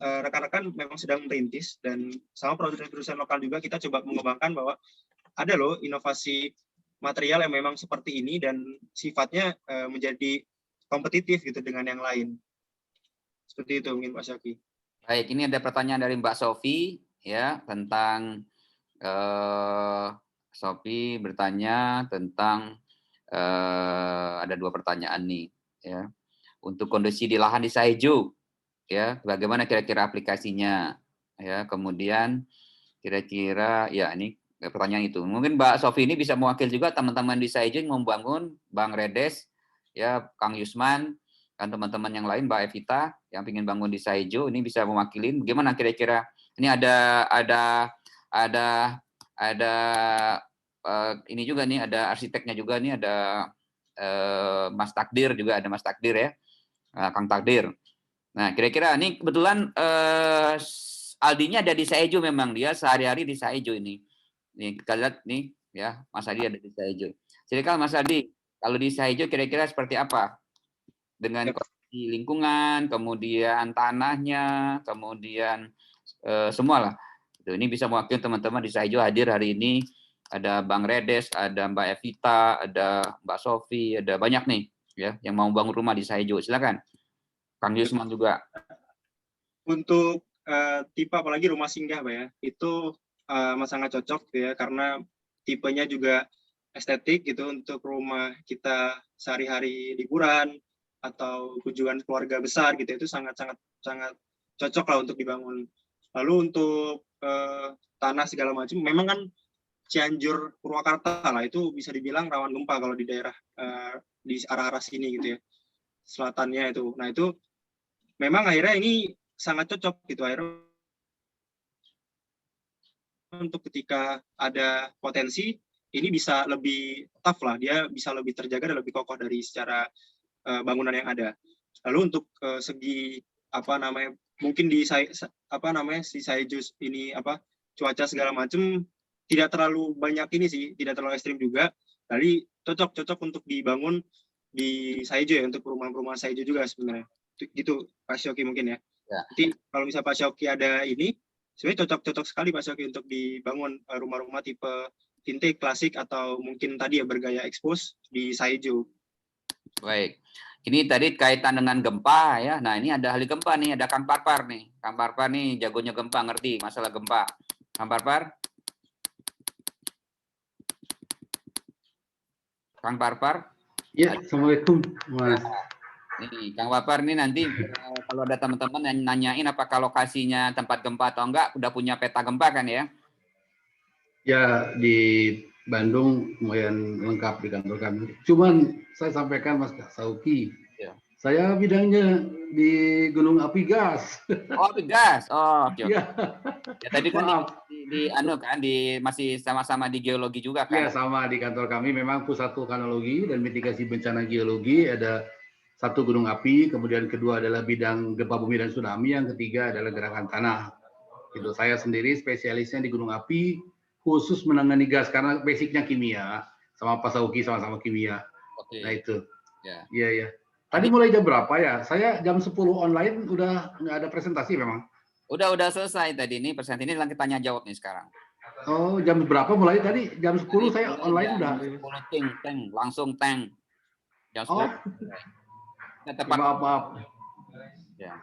rekan-rekan memang sedang merintis, dan sama produsen-produsen lokal juga kita coba mengembangkan bahwa ada loh inovasi material yang memang seperti ini dan sifatnya menjadi kompetitif gitu dengan yang lain. Seperti itu mungkin Pak Syaki. Baik, ini ada pertanyaan dari Mbak Sofi ya tentang Sofi bertanya tentang ada 2 pertanyaan nih ya. Untuk kondisi di lahan di Saeju ya, bagaimana kira-kira aplikasinya ya. Kemudian kira-kira ya ini pertanyaan itu. Mungkin Mbak Sofi ini bisa mewakili juga teman-teman di Saeju yang membangun, Bang Redes ya, Kang Yusman, kan teman-teman yang lain, Mbak Evita yang ingin bangun di Saeju ini bisa mewakili. Bagaimana kira-kira ini ada ini juga nih, ada arsiteknya juga nih, ada Mas Takdir juga, ada Mas Takdir ya, Kang Takdir. Nah, kira-kira ini kebetulan Aldinya ada di Saeju, memang dia sehari-hari di Saeju ini. Nih kita lihat nih ya, Mas Adi ada di Saeju. Silakan Mas Adi, kalau di Saeju kira-kira seperti apa? Dengan kondisi lingkungan, kemudian tanahnya, kemudian semua lah. Ini bisa mewakili teman-teman di Saeju hadir hari ini. Ada Bang Redes, ada Mbak Evita, ada Mbak Sofi, ada banyak nih ya yang mau bangun rumah di Saeju. Silakan. Kang Yusman juga. Untuk tipe apalagi rumah singgah Pak ya, itu sangat cocok ya, karena tipenya juga estetik gitu untuk rumah kita sehari-hari liburan atau tujuan keluarga besar gitu, itu sangat cocok lah untuk dibangun. Lalu untuk tanah segala macam, memang kan Cianjur Purwakarta lah itu bisa dibilang rawan gempa kalau di daerah di arah-arah sini gitu ya, selatannya itu. Nah itu memang akhirnya ini sangat cocok gitu akhirnya untuk ketika ada potensi ini bisa lebih tough lah, dia bisa lebih terjaga dan lebih kokoh dari secara bangunan yang ada. Lalu untuk segi mungkin di si Saeju ini cuaca segala macam tidak terlalu banyak ini sih, tidak terlalu ekstrim juga. Jadi cocok untuk dibangun di Saeju ya, untuk perumahan-perumahan Saeju juga sebenarnya. Gitu Pak Syoki mungkin ya. Jadi kalau misalnya Pak Syoki ada ini, sebenarnya cocok sekali Pak Syoki untuk dibangun rumah-rumah tipe vintage, klasik, atau mungkin tadi ya bergaya expose di Saeju. Baik. Ini tadi kaitan dengan gempa ya. Nah ini ada ahli gempa nih, ada Kang Parpar nih. Kang Parpar nih jagonya gempa, ngerti masalah gempa. Kang Parpar? Kang Parpar? Ya, Assalamualaikum Mas. Nih, Kang Parpar nih nanti kalau ada teman-teman yang nanyain apakah lokasinya tempat gempa atau enggak, udah punya peta gempa kan ya? Ya, di Bandung lumayan lengkap di kantor kami. Cuman saya sampaikan Mas Sauki, ya. Saya bidangnya di Gunung Api Gas. Oh, api gas. Oh, oke. Ya. Ya tadi kan masih sama-sama di geologi juga kan? Ya, sama di kantor kami memang pusat vulkanologi dan mitigasi bencana geologi, ada satu gunung api, kemudian kedua adalah bidang gempa bumi dan tsunami, yang ketiga adalah gerakan tanah. Gitu. Saya sendiri spesialisnya di gunung api, khusus menangani gas karena basicnya kimia, sama Pak Sauki sama-sama kimia. Oke. Nah itu. Ya. Iya. Tadi mulai jam berapa ya? Saya jam 10 online udah nggak ada presentasi memang. Udah selesai tadi ini presentasi ini kita tanya jawab nih sekarang. Oh, jam berapa mulai tadi? Jam 10 tadi saya online udah. 10 langsung tank. Jam 10. Oh. Tepat. Maaf.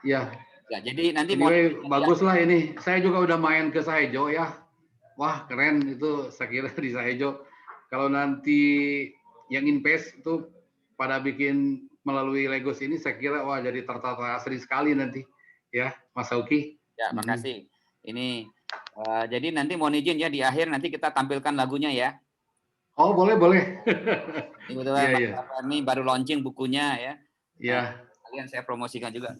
Ya. Ya, jadi nanti bagus lah ini. Saya juga udah main ke Saejo ya. Wah, keren itu saya kira di Saejo. Kalau nanti yang invest itu pada bikin melalui Legos ini, saya kira wah jadi tertata asri sekali nanti ya Mas Sauki. Ya, makasih. Ini jadi nanti mohon izin ya di akhir nanti kita tampilkan lagunya ya. Oh, boleh. Kebetulan Iya, Mas iya. Barbar ini baru launching bukunya ya. Iya, Kalian saya promosikan juga.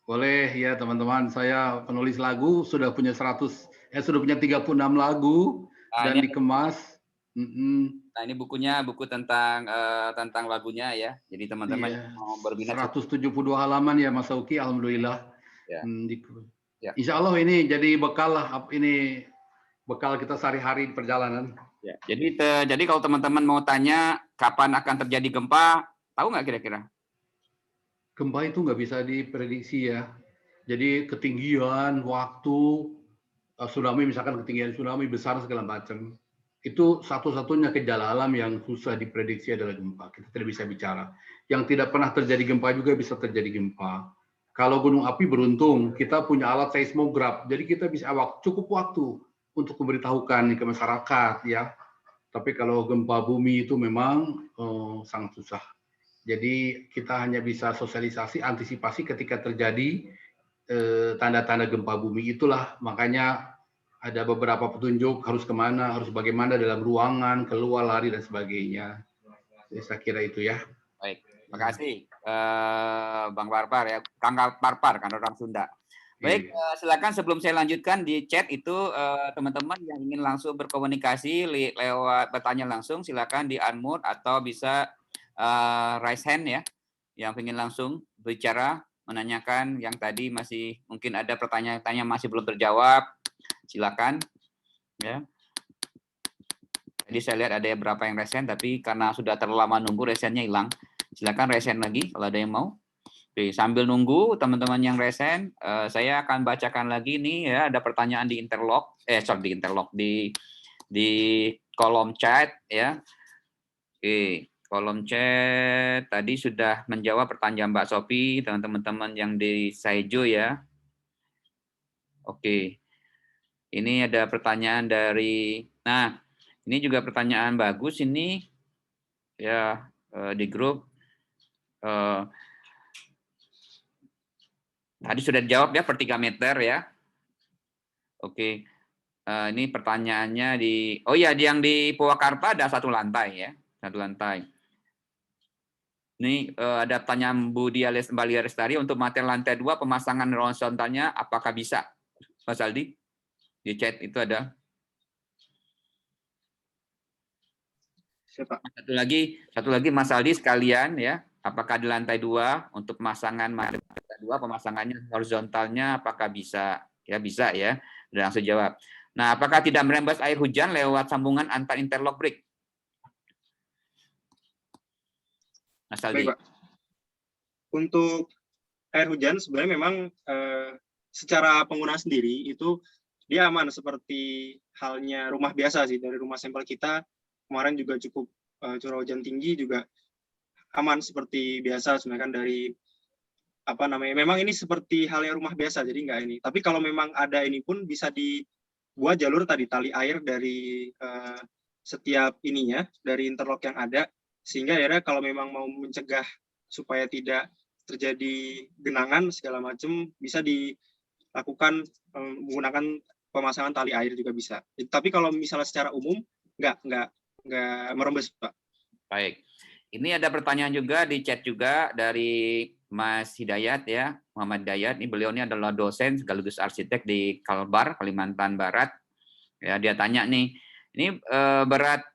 boleh ya teman-teman. Saya penulis lagu sudah punya 36 lagu Nah, dan ini dikemas. Nah, ini bukunya, buku tentang lagunya ya. Jadi teman-teman Iya, yang mau berminat 172 halaman ya Mas Sauki, alhamdulillah. Ya. Ya. Insya Allah ini jadi bekal lah, ini bekal kita sehari-hari di perjalanan. Ya. Jadi kalau teman-teman mau tanya kapan akan terjadi gempa, tahu nggak kira-kira? Gempa itu nggak bisa diprediksi ya. Jadi ketinggian, waktu, tsunami misalkan ketinggian tsunami besar segala macam. Itu satu-satunya gejala alam yang susah diprediksi adalah gempa. Kita tidak bisa bicara. Yang tidak pernah terjadi gempa juga bisa terjadi gempa. Kalau gunung api beruntung, kita punya alat seismograf. Jadi kita bisa cukup waktu untuk memberitahukan ke masyarakat ya. Tapi kalau gempa bumi itu memang sangat susah. Jadi kita hanya bisa sosialisasi, antisipasi ketika terjadi tanda-tanda gempa bumi. Itulah makanya ada beberapa petunjuk harus kemana, harus bagaimana dalam ruangan, keluar, lari, dan sebagainya. Jadi saya kira itu ya. Baik, terima kasih Bang Barbar ya, Kang Barbar kan orang Sunda. Baik, silakan sebelum saya lanjutkan di chat itu teman-teman yang ingin langsung berkomunikasi lewat bertanya langsung silakan di unmute atau bisa raise hand ya, yang ingin langsung bicara menanyakan yang tadi masih mungkin ada pertanyaan-pertanyaan masih belum terjawab, silakan ya. Jadi saya lihat ada beberapa yang raise hand, tapi karena sudah terlalu lama nunggu raise hand-nya hilang. Silakan raise hand lagi kalau ada yang mau. Oke, sambil nunggu teman-teman yang raise hand, saya akan bacakan lagi nih ya, ada pertanyaan di di kolom chat ya. Oke, kolom chat tadi sudah menjawab pertanyaan Mbak Sophie, teman-teman yang di Saijo ya. Oke. Ini ada pertanyaan dari, nah ini juga pertanyaan bagus ini ya di grup. Tadi sudah dijawab ya per 3 meter ya. Oke. Ini pertanyaannya oh ya, yang di Purwakarta ada 1 lantai ya, 1 lantai. Ini ada pertanyaan Bu Mbak Lestari untuk material lantai 2 pemasangan horizontalnya apakah bisa? Mas Aldi, di chat itu ada. Siapa? Satu lagi Mas Aldi sekalian ya, apakah di lantai 2 untuk pemasangan lantai 2 pemasangannya horizontalnya apakah bisa? Ya bisa ya. Udah langsung jawab. Nah, apakah tidak merembes air hujan lewat sambungan antar interlock brick? Mas Aldi. Baik, Pak. Untuk air hujan sebenarnya memang secara penggunaan sendiri itu dia aman seperti halnya rumah biasa sih. Dari rumah sampel kita kemarin juga cukup curah hujan tinggi juga aman seperti biasa sebenarnya kan dari memang ini seperti halnya rumah biasa jadi enggak ini. Tapi kalau memang ada ini pun bisa dibuat jalur tali air dari setiap ininya dari interlock yang ada sehingga akhirnya kalau memang mau mencegah supaya tidak terjadi genangan segala macam bisa dilakukan menggunakan pemasangan tali air juga bisa. Tapi kalau misalnya secara umum nggak merembes, Pak. Baik. Ini ada pertanyaan juga di chat juga dari Mas Hidayat ya, Muhammad Hidayat. Ini beliau ini adalah dosen sekaligus arsitek di Kalbar, Kalimantan Barat. Ya, dia tanya nih, ini berat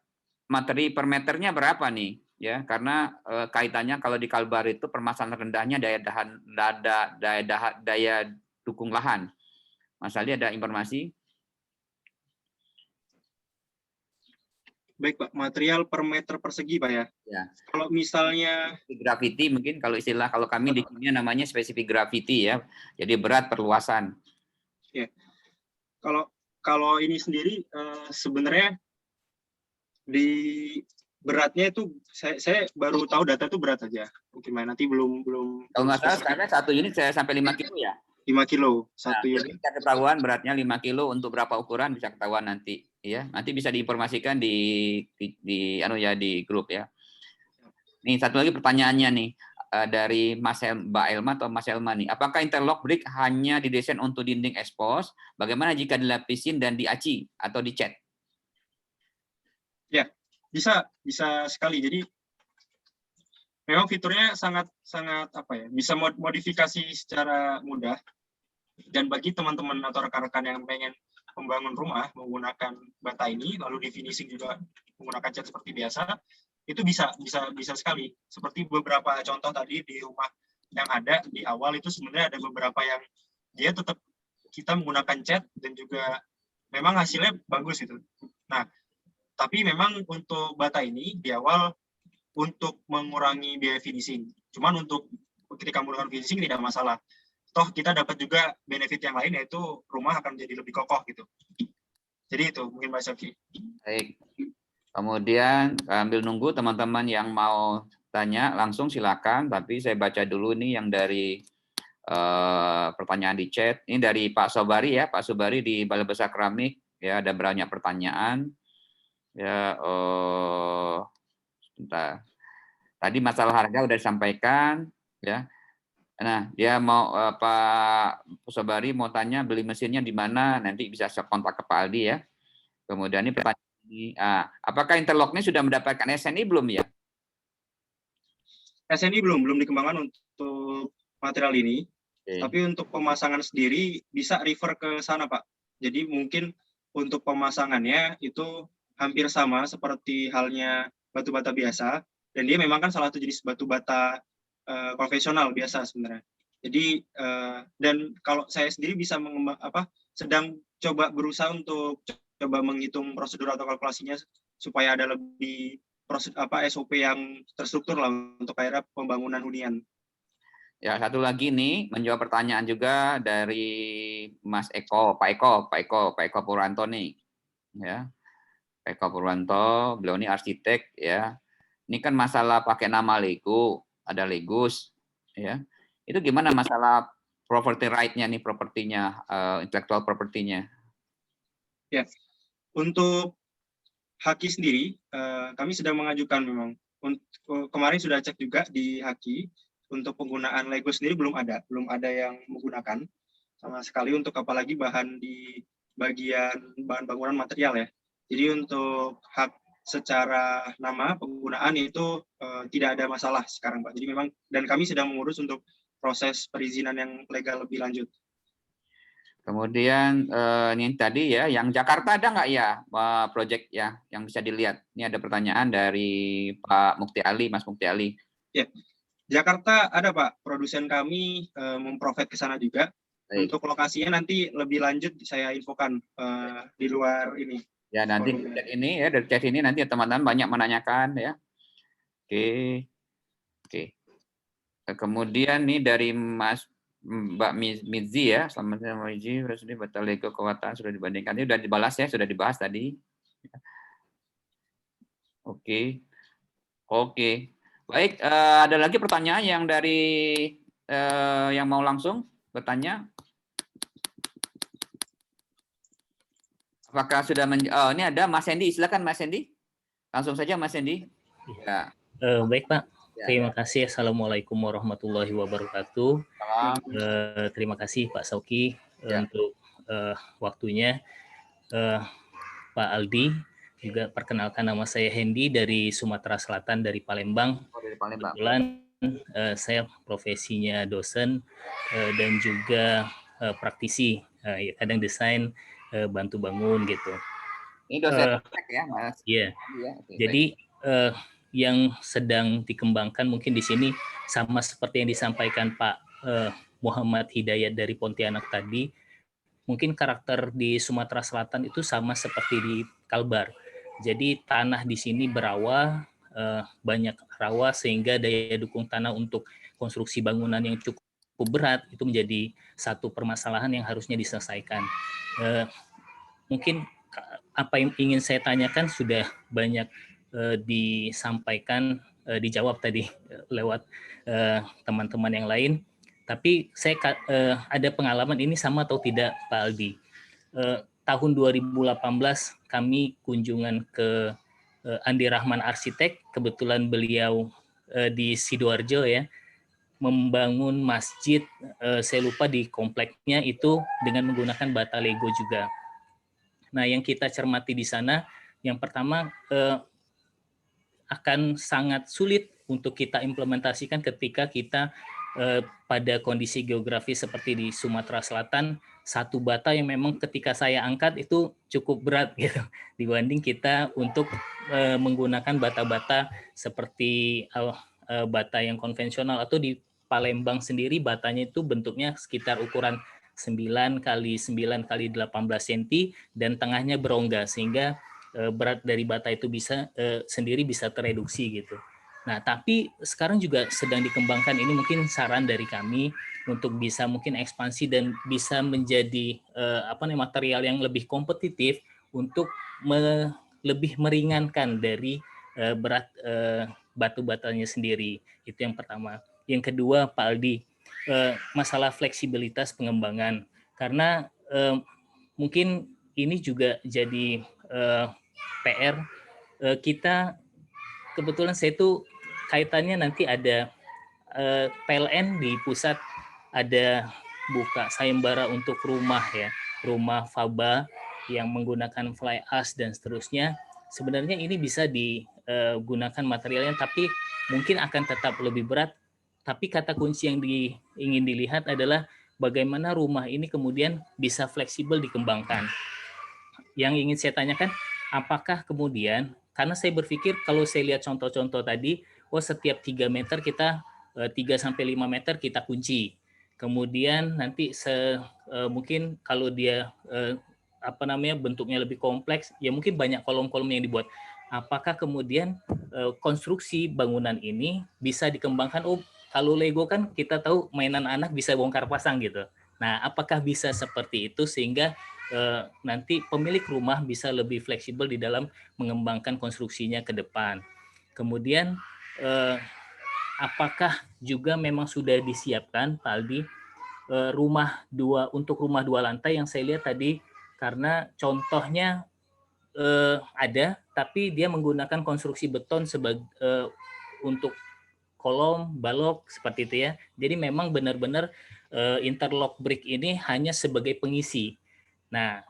materi per meternya berapa nih? Ya, karena kaitannya kalau di Kalbar itu permasalahan rendahnya daya dukung lahan. Mas Aldi ada informasi? Baik, Pak. Material per meter persegi, Pak ya. Ya. Kalau misalnya Gravity mungkin kalau kami di kimia namanya spesifik gravity ya. Jadi berat perluasan. Ya. Kalau ini sendiri sebenarnya di beratnya itu saya baru tahu data itu berat saja. Mungkin nanti belum. Kalau nggak salah sekarang 1 unit saya sampai 5 kilo ya. 5 kilo satu unit. Bisa ketahuan beratnya 5 kilo untuk berapa ukuran bisa ketahuan nanti ya. Nanti bisa diinformasikan di grup ya. Nih satu lagi pertanyaannya nih dari Mbak Elma atau Mas Elma nih. Apakah interlock brick hanya didesain untuk dinding expose? Bagaimana jika dilapisin dan diaci atau dicat? Ya. Bisa sekali. Jadi memang fiturnya sangat bisa modifikasi secara mudah. Dan bagi teman-teman atau rekan-rekan yang pengen membangun rumah menggunakan bata ini, lalu di finishing juga menggunakan cat seperti biasa, itu bisa sekali. Seperti beberapa contoh tadi di rumah yang ada di awal itu sebenarnya ada beberapa yang dia tetap kita menggunakan cat dan juga memang hasilnya bagus itu. Nah, tapi memang untuk bata ini di awal untuk mengurangi biaya finishing. Cuman untuk ketika menggunakan finishing tidak masalah. Toh kita dapat juga benefit yang lain, yaitu rumah akan menjadi lebih kokoh gitu. Jadi itu mungkin Pak Syafki. Baik. Kemudian ambil nunggu teman-teman yang mau tanya langsung silakan. Tapi saya baca dulu nih yang dari pertanyaan di chat. Ini dari Pak Sobari ya, Pak Sobari di Balai Besar Keramik. Ya, ada banyak pertanyaan. Ya, sebentar. Tadi masalah harga udah disampaikan. Ya. Nah, dia mau Pak Sobari mau tanya beli mesinnya di mana, nanti bisa kontak ke Pak Aldi ya. Kemudian ini pertanyaan ini, apakah interlocknya sudah mendapatkan SNI belum ya? SNI belum dikembangkan untuk material ini, tapi untuk pemasangan sendiri bisa refer ke sana Pak. Jadi mungkin untuk pemasangannya itu hampir sama seperti halnya batu bata biasa, dan dia memang kan salah satu jenis batu bata konvensional biasa sebenarnya. Jadi dan kalau saya sendiri bisa sedang coba berusaha untuk coba menghitung prosedur atau kalkulasinya supaya ada lebih SOP yang terstruktur lah untuk akhirnya pembangunan hunian. Ya, satu lagi nih menjawab pertanyaan juga dari Mas Eko, Pak Eko Purwanto nih. Ya. Pak Eko Purwanto, beliau ini arsitek ya. Ini kan masalah pakai nama Lego, ada Legus, ya. Itu gimana masalah property right-nya nih, propertinya, intellectual property-nya? Ya, untuk Haki sendiri, kami sedang mengajukan memang. Kemarin sudah cek juga di Haki, untuk penggunaan Lego sendiri belum ada yang menggunakan sama sekali untuk apalagi bahan di bagian bahan bangunan material ya. Jadi untuk hak secara nama penggunaan itu tidak ada masalah sekarang Pak. Jadi memang dan kami sedang mengurus untuk proses perizinan yang legal lebih lanjut. Kemudian ini tadi ya, yang Jakarta ada nggak ya proyek ya yang bisa dilihat? Ini ada pertanyaan dari Pak Mukti Ali, Mas Mukti Ali. Ya, Jakarta ada Pak. Produsen kami memprovide ke sana juga. Baik. Untuk lokasinya nanti lebih lanjut saya infokan di luar ini. Ya nanti chat ini ya, dari chat ini nanti teman-teman banyak menanyakan ya. Oke. Kemudian nih dari Mbak Mizi ya, selamat siang Mbak Mizi, sudah batal Lego kekuatan sudah dibandingkan, ini sudah dibalas ya, sudah dibahas tadi. Oke. Baik, ada lagi pertanyaan yang dari yang mau langsung bertanya? Apakah sudah ini ada Mas Hendy, silakan Mas Hendy. Langsung saja Mas Hendy. Ya. Baik Pak, terima kasih. Assalamualaikum warahmatullahi wabarakatuh. Terima kasih Pak Sauki untuk waktunya. Pak Aldi, juga perkenalkan nama saya Hendy dari Sumatera Selatan, dari Palembang. Kebetulan saya profesinya dosen dan juga praktisi, kadang desain, bantu bangun gitu. Ini dosen ya Mas? Iya. Jadi yang sedang dikembangkan mungkin di sini sama seperti yang disampaikan Pak Muhammad Hidayat dari Pontianak tadi, mungkin karakter di Sumatera Selatan itu sama seperti di Kalbar. Jadi tanah di sini berawa, banyak rawa sehingga daya dukung tanah untuk konstruksi bangunan yang cukup berat itu menjadi satu permasalahan yang harusnya diselesaikan. Mungkin apa yang ingin saya tanyakan sudah banyak disampaikan, dijawab tadi lewat teman-teman yang lain. Tapi saya ada pengalaman ini sama atau tidak Pak Aldi. Tahun 2018 kami kunjungan ke Andi Rahman Arsitek, kebetulan beliau di Sidoarjo ya, membangun masjid, saya lupa di kompleknya itu dengan menggunakan bata Lego juga. Nah yang kita cermati di sana, yang pertama akan sangat sulit untuk kita implementasikan ketika kita pada kondisi geografis seperti di Sumatera Selatan, satu bata yang memang ketika saya angkat itu cukup berat gitu dibanding kita untuk menggunakan bata-bata seperti bata yang konvensional, atau di Palembang sendiri batanya itu bentuknya sekitar ukuran 9 kali 9 kali 18 cm dan tengahnya berongga sehingga berat dari bata itu sendiri bisa tereduksi gitu. Nah, tapi sekarang juga sedang dikembangkan, ini mungkin saran dari kami untuk bisa mungkin ekspansi dan bisa menjadi material yang lebih kompetitif untuk lebih meringankan dari berat batu-batanya sendiri. Itu yang pertama. Yang kedua, Pak Aldi, masalah fleksibilitas pengembangan. Karena mungkin ini juga jadi PR kita. Kebetulan saya itu kaitannya nanti ada PLN di pusat ada buka sayembara untuk rumah ya, rumah faba yang menggunakan fly ash dan seterusnya. Sebenarnya ini bisa digunakan materialnya, tapi mungkin akan tetap lebih berat. Tapi kata kunci yang ingin dilihat adalah bagaimana rumah ini kemudian bisa fleksibel dikembangkan. Yang ingin saya tanyakan, apakah kemudian, karena saya berpikir kalau saya lihat contoh-contoh tadi, setiap 3 meter kita 3-5 meter kita kunci. Kemudian nanti mungkin kalau dia bentuknya lebih kompleks, ya mungkin banyak kolom-kolom yang dibuat. Apakah kemudian konstruksi bangunan ini bisa dikembangkan? Kalau Lego kan kita tahu mainan anak bisa bongkar pasang gitu. Nah, apakah bisa seperti itu sehingga nanti pemilik rumah bisa lebih fleksibel di dalam mengembangkan konstruksinya ke depan? Kemudian apakah juga memang sudah disiapkan, Pak Aldi, untuk rumah 2 lantai yang saya lihat tadi, karena contohnya ada, tapi dia menggunakan konstruksi beton untuk kolom, balok, seperti itu ya. Jadi memang benar-benar interlock brick ini hanya sebagai pengisi. Nah,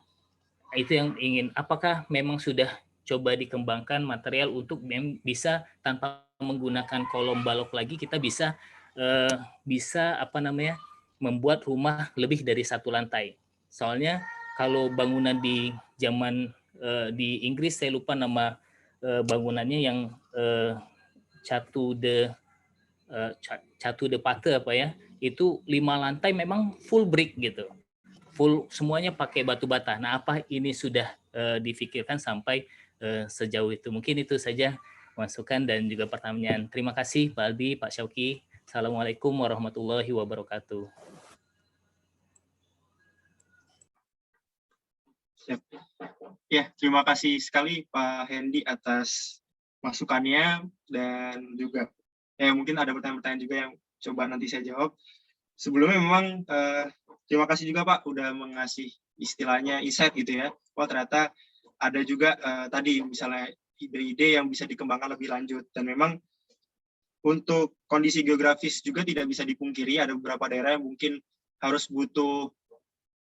itu yang apakah memang sudah coba dikembangkan material untuk bisa tanpa menggunakan kolom balok lagi, kita bisa membuat rumah lebih dari 1 lantai. Soalnya kalau bangunan di zaman di Inggris, saya lupa nama bangunannya yang Château de Pate itu 5 lantai memang full brick gitu. Full semuanya pakai batu bata. Nah, apa ini sudah difikirkan sampai sejauh itu? Mungkin itu saja masukan dan juga pertanyaan. Terima kasih Pak Aldi, Pak Syauki. Assalamualaikum warahmatullahi wabarakatuh. Ya, terima kasih sekali Pak Hendy atas masukannya, dan juga mungkin ada pertanyaan-pertanyaan juga yang coba nanti saya jawab. Sebelumnya memang terima kasih juga Pak udah mengasih istilahnya insight gitu ya. Ternyata ada juga tadi misalnya ide-ide yang bisa dikembangkan lebih lanjut, dan memang untuk kondisi geografis juga tidak bisa dipungkiri ada beberapa daerah yang mungkin harus butuh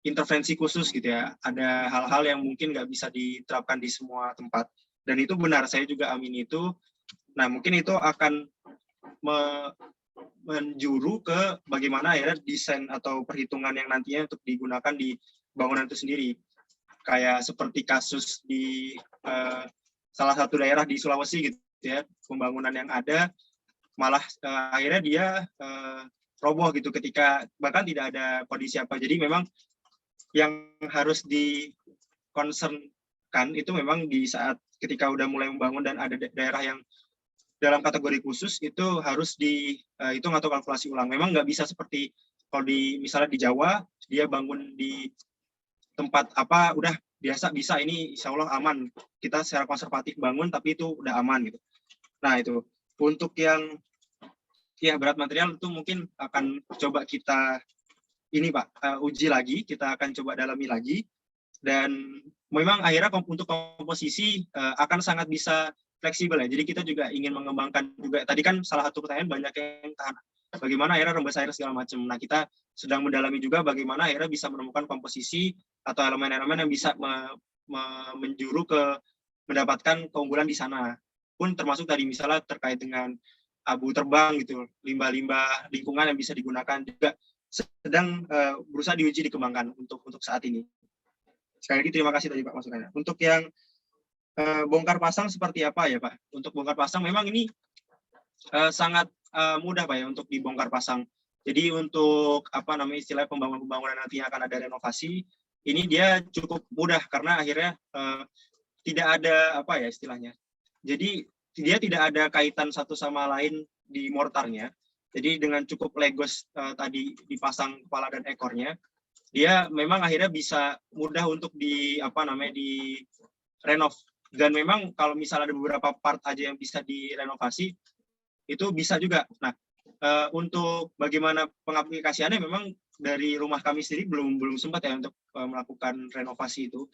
intervensi khusus gitu ya. Ada hal-hal yang mungkin nggak bisa diterapkan di semua tempat, dan itu benar, saya juga amin itu. Nah, mungkin itu akan menjuru ke bagaimana akhirnya desain atau perhitungan yang nantinya untuk digunakan di bangunan itu sendiri. Kayak seperti kasus di salah satu daerah di Sulawesi gitu ya, pembangunan yang ada malah akhirnya dia roboh gitu ketika bahkan tidak ada kondisi apa. Jadi memang yang harus di-concernkan itu memang di saat ketika udah mulai membangun dan ada daerah yang dalam kategori khusus, itu harus dihitung atau kalkulasi ulang. Memang nggak bisa seperti kalau misalnya di Jawa, dia bangun di tempat apa, udah biasa bisa, ini insya Allah aman. Kita secara konservatif bangun, tapi itu udah aman gitu. Nah itu, untuk yang berat material itu mungkin akan coba kita uji lagi, kita akan coba dalami lagi, dan memang akhirnya untuk komposisi akan sangat bisa fleksibel ya. Jadi kita juga ingin mengembangkan juga, tadi kan salah satu pertanyaan banyak yang tahan, bagaimana akhirnya rembes air segala macam. Nah, kita sedang mendalami juga bagaimana akhirnya bisa menemukan komposisi atau elemen-elemen yang bisa menjuru ke mendapatkan keunggulan di sana. pun termasuk tadi misalnya terkait dengan abu terbang gitu, limbah-limbah lingkungan yang bisa digunakan juga sedang berusaha diuji dikembangkan untuk saat ini. Sekali lagi terima kasih tadi Pak masukannya. Untuk yang bongkar pasang seperti apa ya Pak? Untuk bongkar pasang memang ini sangat mudah Pak ya untuk dibongkar pasang. Jadi untuk apa namanya istilah pembangunan nantinya akan ada renovasi, ini dia cukup mudah karena akhirnya tidak ada apa ya istilahnya. Jadi dia tidak ada kaitan satu sama lain di mortarnya. Jadi dengan cukup legos tadi dipasang kepala dan ekornya, dia memang akhirnya bisa mudah untuk di apa namanya di renov. Dan memang kalau misalnya ada beberapa part aja yang bisa direnovasi, itu bisa juga. Nah, untuk bagaimana pengaplikasiannya memang dari rumah kami sendiri belum sempat ya untuk melakukan renovasi itu.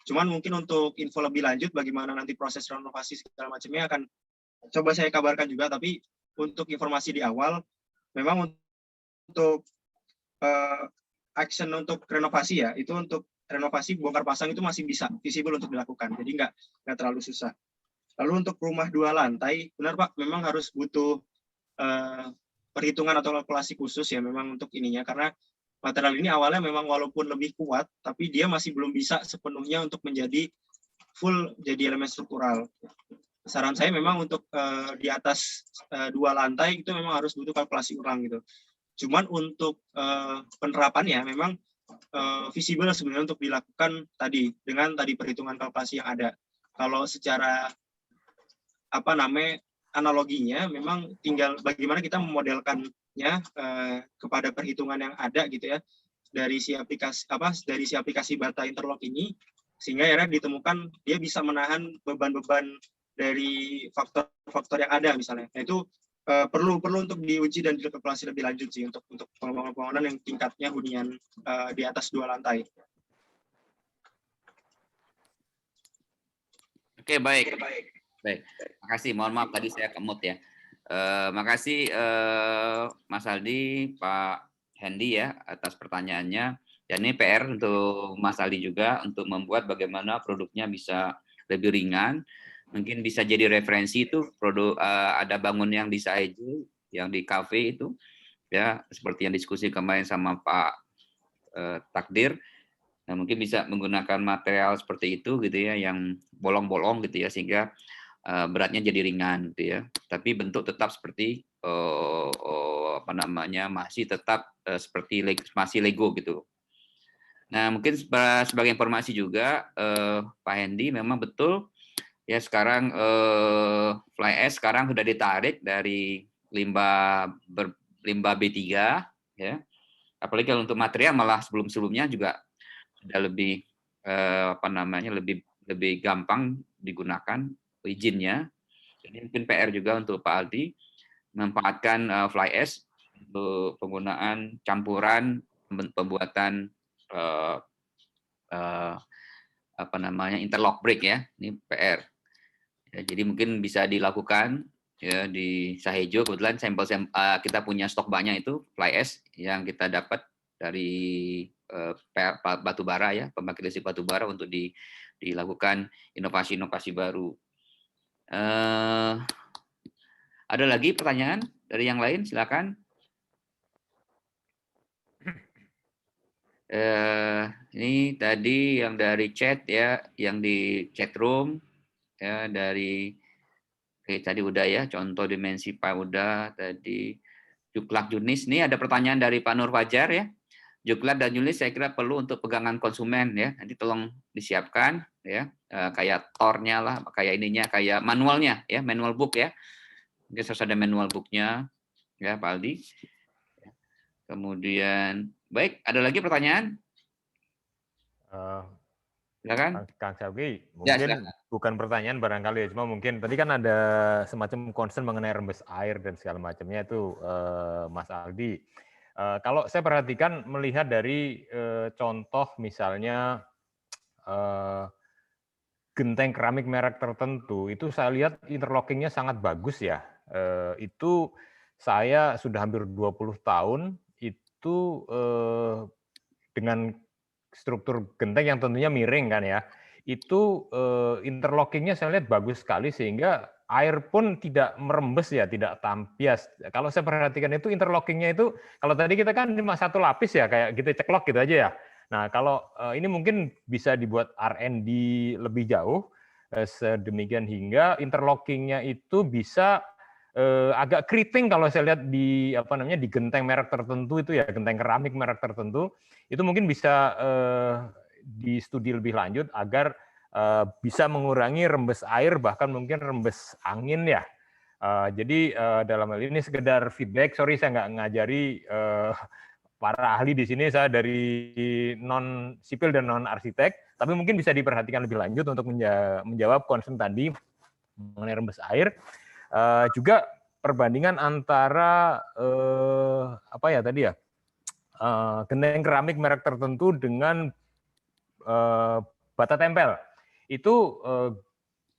Cuman mungkin untuk info lebih lanjut bagaimana nanti proses renovasi segala macamnya akan coba saya kabarkan juga. Tapi untuk informasi di awal, memang untuk action untuk renovasi ya, itu untuk renovasi bongkar pasang itu masih bisa visible untuk dilakukan. Jadi nggak terlalu susah. Lalu untuk rumah 2 lantai, benar Pak, memang harus butuh perhitungan atau kalkulasi khusus ya memang untuk ininya, karena material ini awalnya memang walaupun lebih kuat, tapi dia masih belum bisa sepenuhnya untuk menjadi full jadi elemen struktural. Saran saya memang untuk di atas 2 lantai itu memang harus butuh kalkulasi ulang gitu. Cuman untuk penerapannya memang visible sebenarnya untuk dilakukan tadi dengan tadi perhitungan kalkulasi yang ada. Kalau secara apa namanya analoginya memang tinggal bagaimana kita memodelkannya kepada perhitungan yang ada gitu ya dari si aplikasi bata interlock ini, sehingga akhirnya ditemukan dia bisa menahan beban-beban dari faktor-faktor yang ada misalnya. Nah, itu perlu untuk diuji dan dikalkulasi lebih lanjut sih untuk pembangunan yang tingkatnya hunian di atas 2 lantai. Oke, baik. Makasih. Mohon maaf tadi saya kemut ya. Makasih Mas Aldi, Pak Hendy ya atas pertanyaannya. Dan ini PR untuk Mas Aldi juga untuk membuat bagaimana produknya bisa lebih ringan. Mungkin bisa jadi referensi itu produk ada bangun yang di Saeju, yang di kafe itu ya seperti yang diskusi kemarin sama Pak Takdir. Nah, mungkin bisa menggunakan material seperti itu gitu ya yang bolong-bolong gitu ya sehingga beratnya jadi ringan gitu ya. Tapi bentuk tetap seperti apa namanya masih tetap seperti masih Lego gitu. Nah, mungkin sebagai informasi juga Pak Hendy memang betul ya sekarang fly ash sekarang sudah ditarik dari limbah B3 ya. Apalagi kalau untuk material malah sebelumnya juga sudah lebih apa namanya lebih gampang digunakan izinnya. Jadi mungkin PR juga untuk Pak Aldi memanfaatkan fly ash untuk penggunaan campuran pembuatan apa namanya interlock brick ya. Ini PR. Ya, jadi mungkin bisa dilakukan ya di Sahejo. Kebetulan sampel kita punya stok banyak itu fly ash yang kita dapat dari batu bara ya, pembangkit listrik batu bara untuk dilakukan inovasi-inovasi baru. Ada lagi pertanyaan dari yang lain? Silakan. Ini tadi yang dari chat ya, yang di chat room ya dari tadi udah ya, contoh dimensi Pak udah tadi. Juklak Junis, ini ada pertanyaan dari Pak Nur Fajar ya. Juklak dan Junis saya kira perlu untuk pegangan konsumen ya. Nanti tolong disiapkan ya, kayak tornya lah, kayak ininya, kayak manualnya ya, manual book ya. Mungkin harus ada manual booknya ya Pak Aldi. Kemudian baik, ada lagi pertanyaan? Silakan. Kang Syawki, mungkin Ya, bukan pertanyaan barangkali ya, cuma mungkin tadi kan ada semacam concern mengenai rembes air dan segala macamnya itu Mas Aldi. Kalau saya perhatikan melihat dari contoh misalnya genteng keramik merek tertentu, itu saya lihat interlockingnya sangat bagus ya. Itu saya sudah hampir 20 tahun itu dengan struktur genteng yang tentunya miring kan ya, itu interlockingnya saya lihat bagus sekali sehingga air pun tidak merembes ya, tidak tampias. Kalau saya perhatikan itu interlockingnya itu, kalau tadi kita kan cuma satu lapis ya, kayak gitu ceklok gitu aja ya. Nah kalau ini mungkin bisa dibuat R&D lebih jauh, sedemikian hingga interlockingnya itu bisa agak keriting kalau saya lihat di apa namanya di genteng merek tertentu itu ya, genteng keramik merek tertentu itu mungkin bisa di studi lebih lanjut agar bisa mengurangi rembes air bahkan mungkin rembes angin ya. Jadi dalam hal ini sekedar feedback. Sorry saya nggak ngajari para ahli di sini. Saya dari non sipil dan non arsitek. Tapi mungkin bisa diperhatikan lebih lanjut untuk menjawab concern tadi mengenai rembes air. Juga perbandingan antara apa ya tadi ya genteng keramik merek tertentu dengan bata tempel. Itu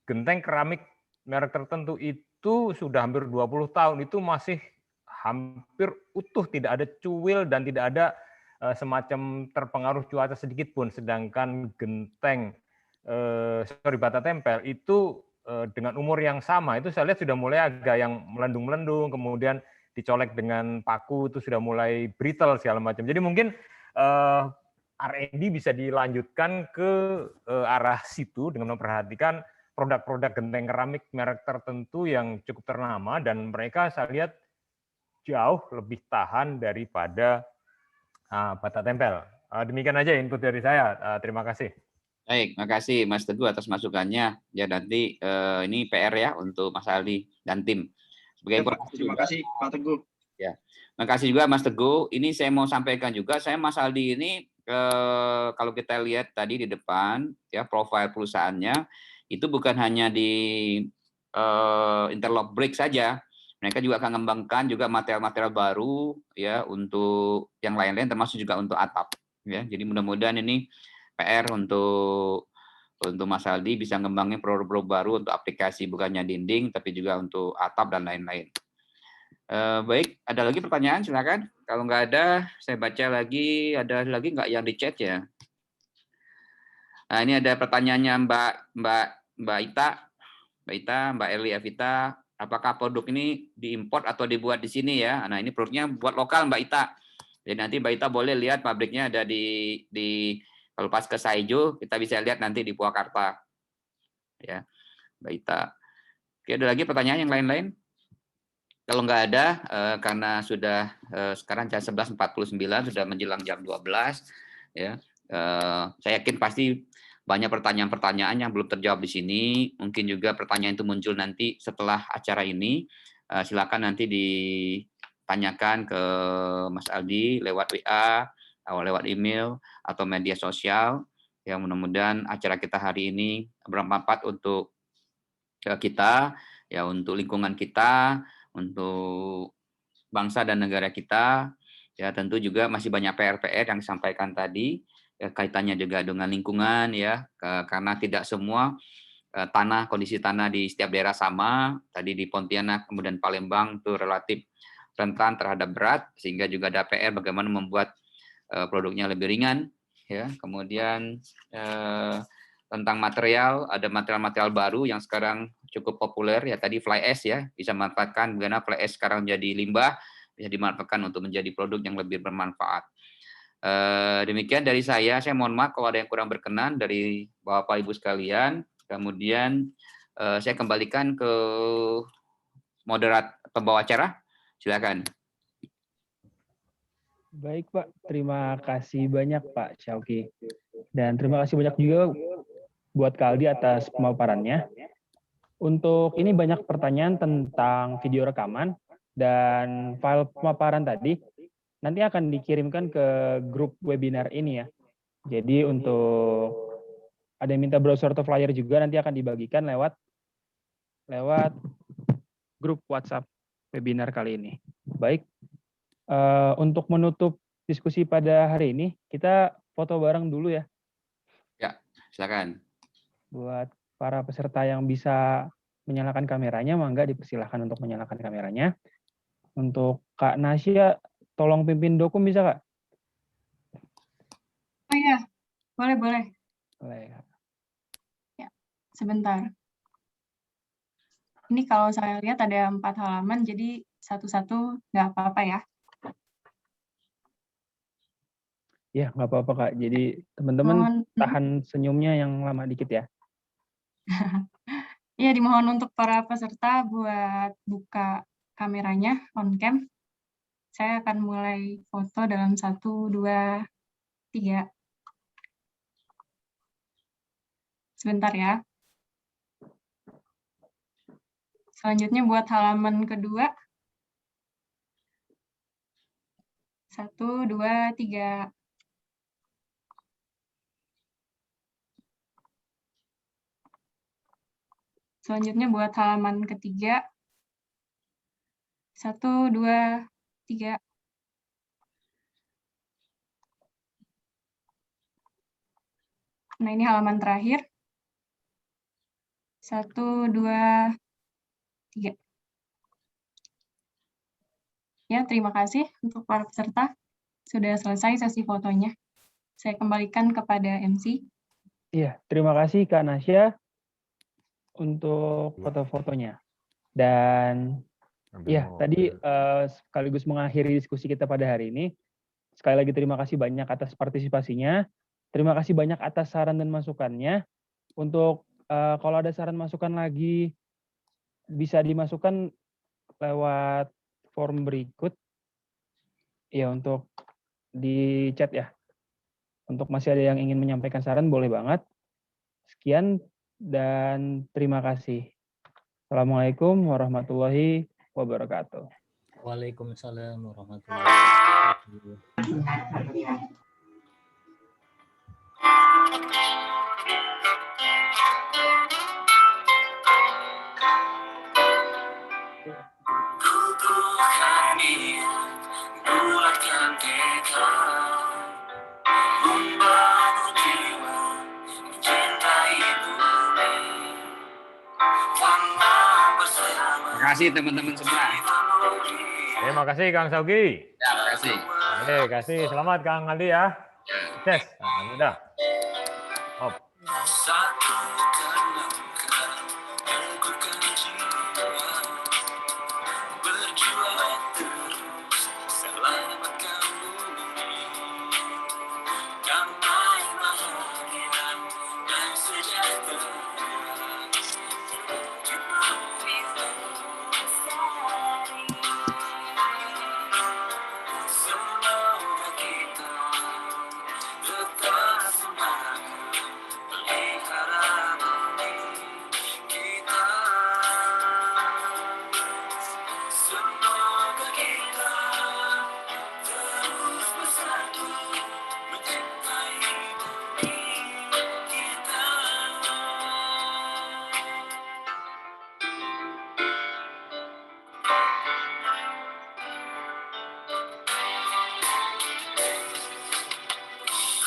genteng keramik merek tertentu itu sudah hampir 20 tahun, itu masih hampir utuh, tidak ada cuil dan tidak ada semacam terpengaruh cuaca sedikit pun. Sedangkan genteng bata tempel itu dengan umur yang sama, itu saya lihat sudah mulai agak yang melendung-melendung, kemudian dicolek dengan paku itu sudah mulai brittle segala macam. Jadi mungkin R&D bisa dilanjutkan ke arah situ dengan memperhatikan produk-produk genteng keramik merek tertentu yang cukup ternama dan mereka saya lihat jauh lebih tahan daripada bata tempel. Demikian aja input dari saya. Terima kasih. Baik, terima kasih Mas Teguh atas masukannya. Ya nanti ini PR ya untuk Mas Aldi dan tim. Sebagai informasi Terima kasih Pak Teguh. Ya, terima kasih juga Mas Teguh. Ini saya mau sampaikan juga, saya Mas Aldi ini kalau kita lihat tadi di depan ya profil perusahaannya itu bukan hanya di interlock brick saja, mereka juga akan mengembangkan juga material-material baru ya untuk yang lain-lain termasuk juga untuk atap ya. Jadi mudah-mudahan ini PR untuk Mas Aldi bisa ngembangin produk-produk baru untuk aplikasi bukannya dinding tapi juga untuk atap dan lain-lain. Baik, ada lagi pertanyaan silakan. Kalau nggak ada, saya baca lagi. Ada lagi nggak yang di chat ya? Nah, ini ada pertanyaannya Mbak Ita, Mbak Eli Evita. Apakah produk ini diimpor atau dibuat di sini ya? Nah, ini produknya buat lokal Mbak Ita. Jadi nanti Mbak Ita boleh lihat pabriknya ada di kalau pas ke Saijo, kita bisa lihat nanti di Purwakarta. Ya, Mbak Ita. Oke, ada lagi pertanyaan yang lain-lain? Kalau nggak ada, karena sudah sekarang jam 11.49, sudah menjelang jam 12, ya, saya yakin pasti banyak pertanyaan-pertanyaan yang belum terjawab di sini. Mungkin juga pertanyaan itu muncul nanti setelah acara ini. Silakan nanti ditanyakan ke Mas Aldi lewat WA, atau lewat email, atau media sosial. Ya, mudah-mudahan acara kita hari ini bermanfaat untuk kita, ya, untuk lingkungan kita, untuk bangsa dan negara kita. Ya, tentu juga masih banyak PR-PR yang disampaikan tadi, ya, kaitannya juga dengan lingkungan ya, karena tidak semua kondisi tanah di setiap daerah sama. Tadi di Pontianak kemudian Palembang itu relatif rentan terhadap berat, sehingga juga ada PR bagaimana membuat produknya lebih ringan ya. Kemudian tentang material, ada material-material baru yang sekarang cukup populer ya, tadi fly ash ya, bisa memanfaatkan bagaimana fly ash sekarang menjadi limbah, bisa dimanfaatkan untuk menjadi produk yang lebih bermanfaat. Demikian dari saya mohon maaf kalau ada yang kurang berkenan dari Bapak Ibu sekalian. Kemudian saya kembalikan ke pembawa acara, silakan. Baik Pak, terima kasih banyak Pak Syauki. Dan terima kasih banyak juga buat Kak Aldi atas pemaparannya. Untuk ini banyak pertanyaan tentang video rekaman dan file pemaparan tadi nanti akan dikirimkan ke grup webinar ini ya. Jadi untuk ada yang minta browser atau flyer juga nanti akan dibagikan lewat grup WhatsApp webinar kali ini. Baik, untuk menutup diskusi pada hari ini kita foto bareng dulu ya. Ya, silakan. Buat para peserta yang bisa menyalakan kameranya, mangga dipersilahkan untuk menyalakan kameranya. Untuk Kak Nasya, tolong pimpin dokum bisa Kak? Oh iya, boleh. Boleh. Ya, sebentar. Ini kalau saya lihat ada 4 halaman, jadi satu-satu nggak apa-apa ya. Ya, nggak apa-apa, Kak. Jadi teman-teman Mohon, tahan senyumnya yang lama dikit ya. ya dimohon untuk para peserta buat buka kameranya on cam. Saya akan mulai foto dalam 1, 2, 3. Sebentar ya. Selanjutnya buat halaman kedua. 1, 2, 3. Selanjutnya buat halaman ketiga. 1, 2, 3. Nah, ini halaman terakhir. 1, 2, 3. Ya, terima kasih untuk para peserta. Sudah selesai sesi fotonya. Saya kembalikan kepada MC. Iya, terima kasih Kak Nasya untuk foto-fotonya. Dan ya, tadi sekaligus mengakhiri diskusi kita pada hari ini. Sekali lagi terima kasih banyak atas partisipasinya. Terima kasih banyak atas saran dan masukannya. Untuk kalau ada saran masukan lagi, bisa dimasukkan lewat form berikut. Ya, untuk di chat ya. Untuk masih ada yang ingin menyampaikan saran, boleh banget. Sekian dan terima kasih. Assalamualaikum warahmatullahi wabarakatuh. Waalaikumsalam warahmatullahi wabarakatuh. Bulatkan tekad, membangun jiwa, mencintai bumi, tanam bersama. Terima kasih teman-teman semua. Terima kasih Kang Saugi. Ya, terima kasih. Oke, kasih selamat Kang Aldi ya. Sukses. Nah, udah. Hop. Satukan langkah, teguhkan jiwa, berjuang terus, selamatkan bumi, damai bahagia dan sejahtera. Semoga kita tetap semangat pelihara bumi kita. Semoga kita terus bersatu mencintai bumi kita.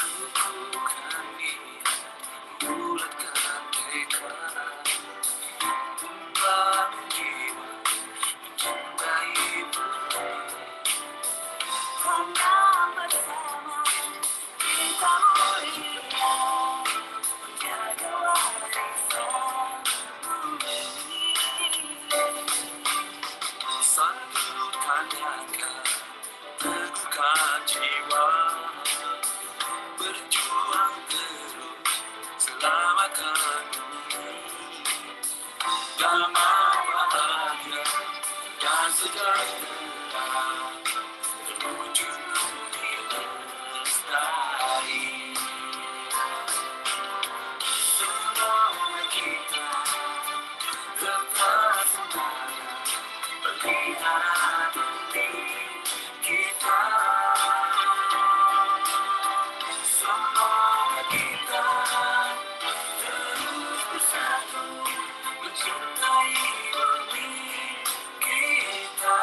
Kukuhkan niat, bulatkan tekad, membangun jiwa, mencintai bumi, tanam bersama kita mulia, menjaga warisan bumi. Satukan langkah, teguhkan jiwa, berjuang terus, selamatkan bumi, damai bahagia dan sejahtera, terwujud bumi lestari. Semoga kita tetap semangat pelihara bumi kita. Semoga kita terus bersatu mencintai bumi kita.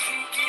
Kita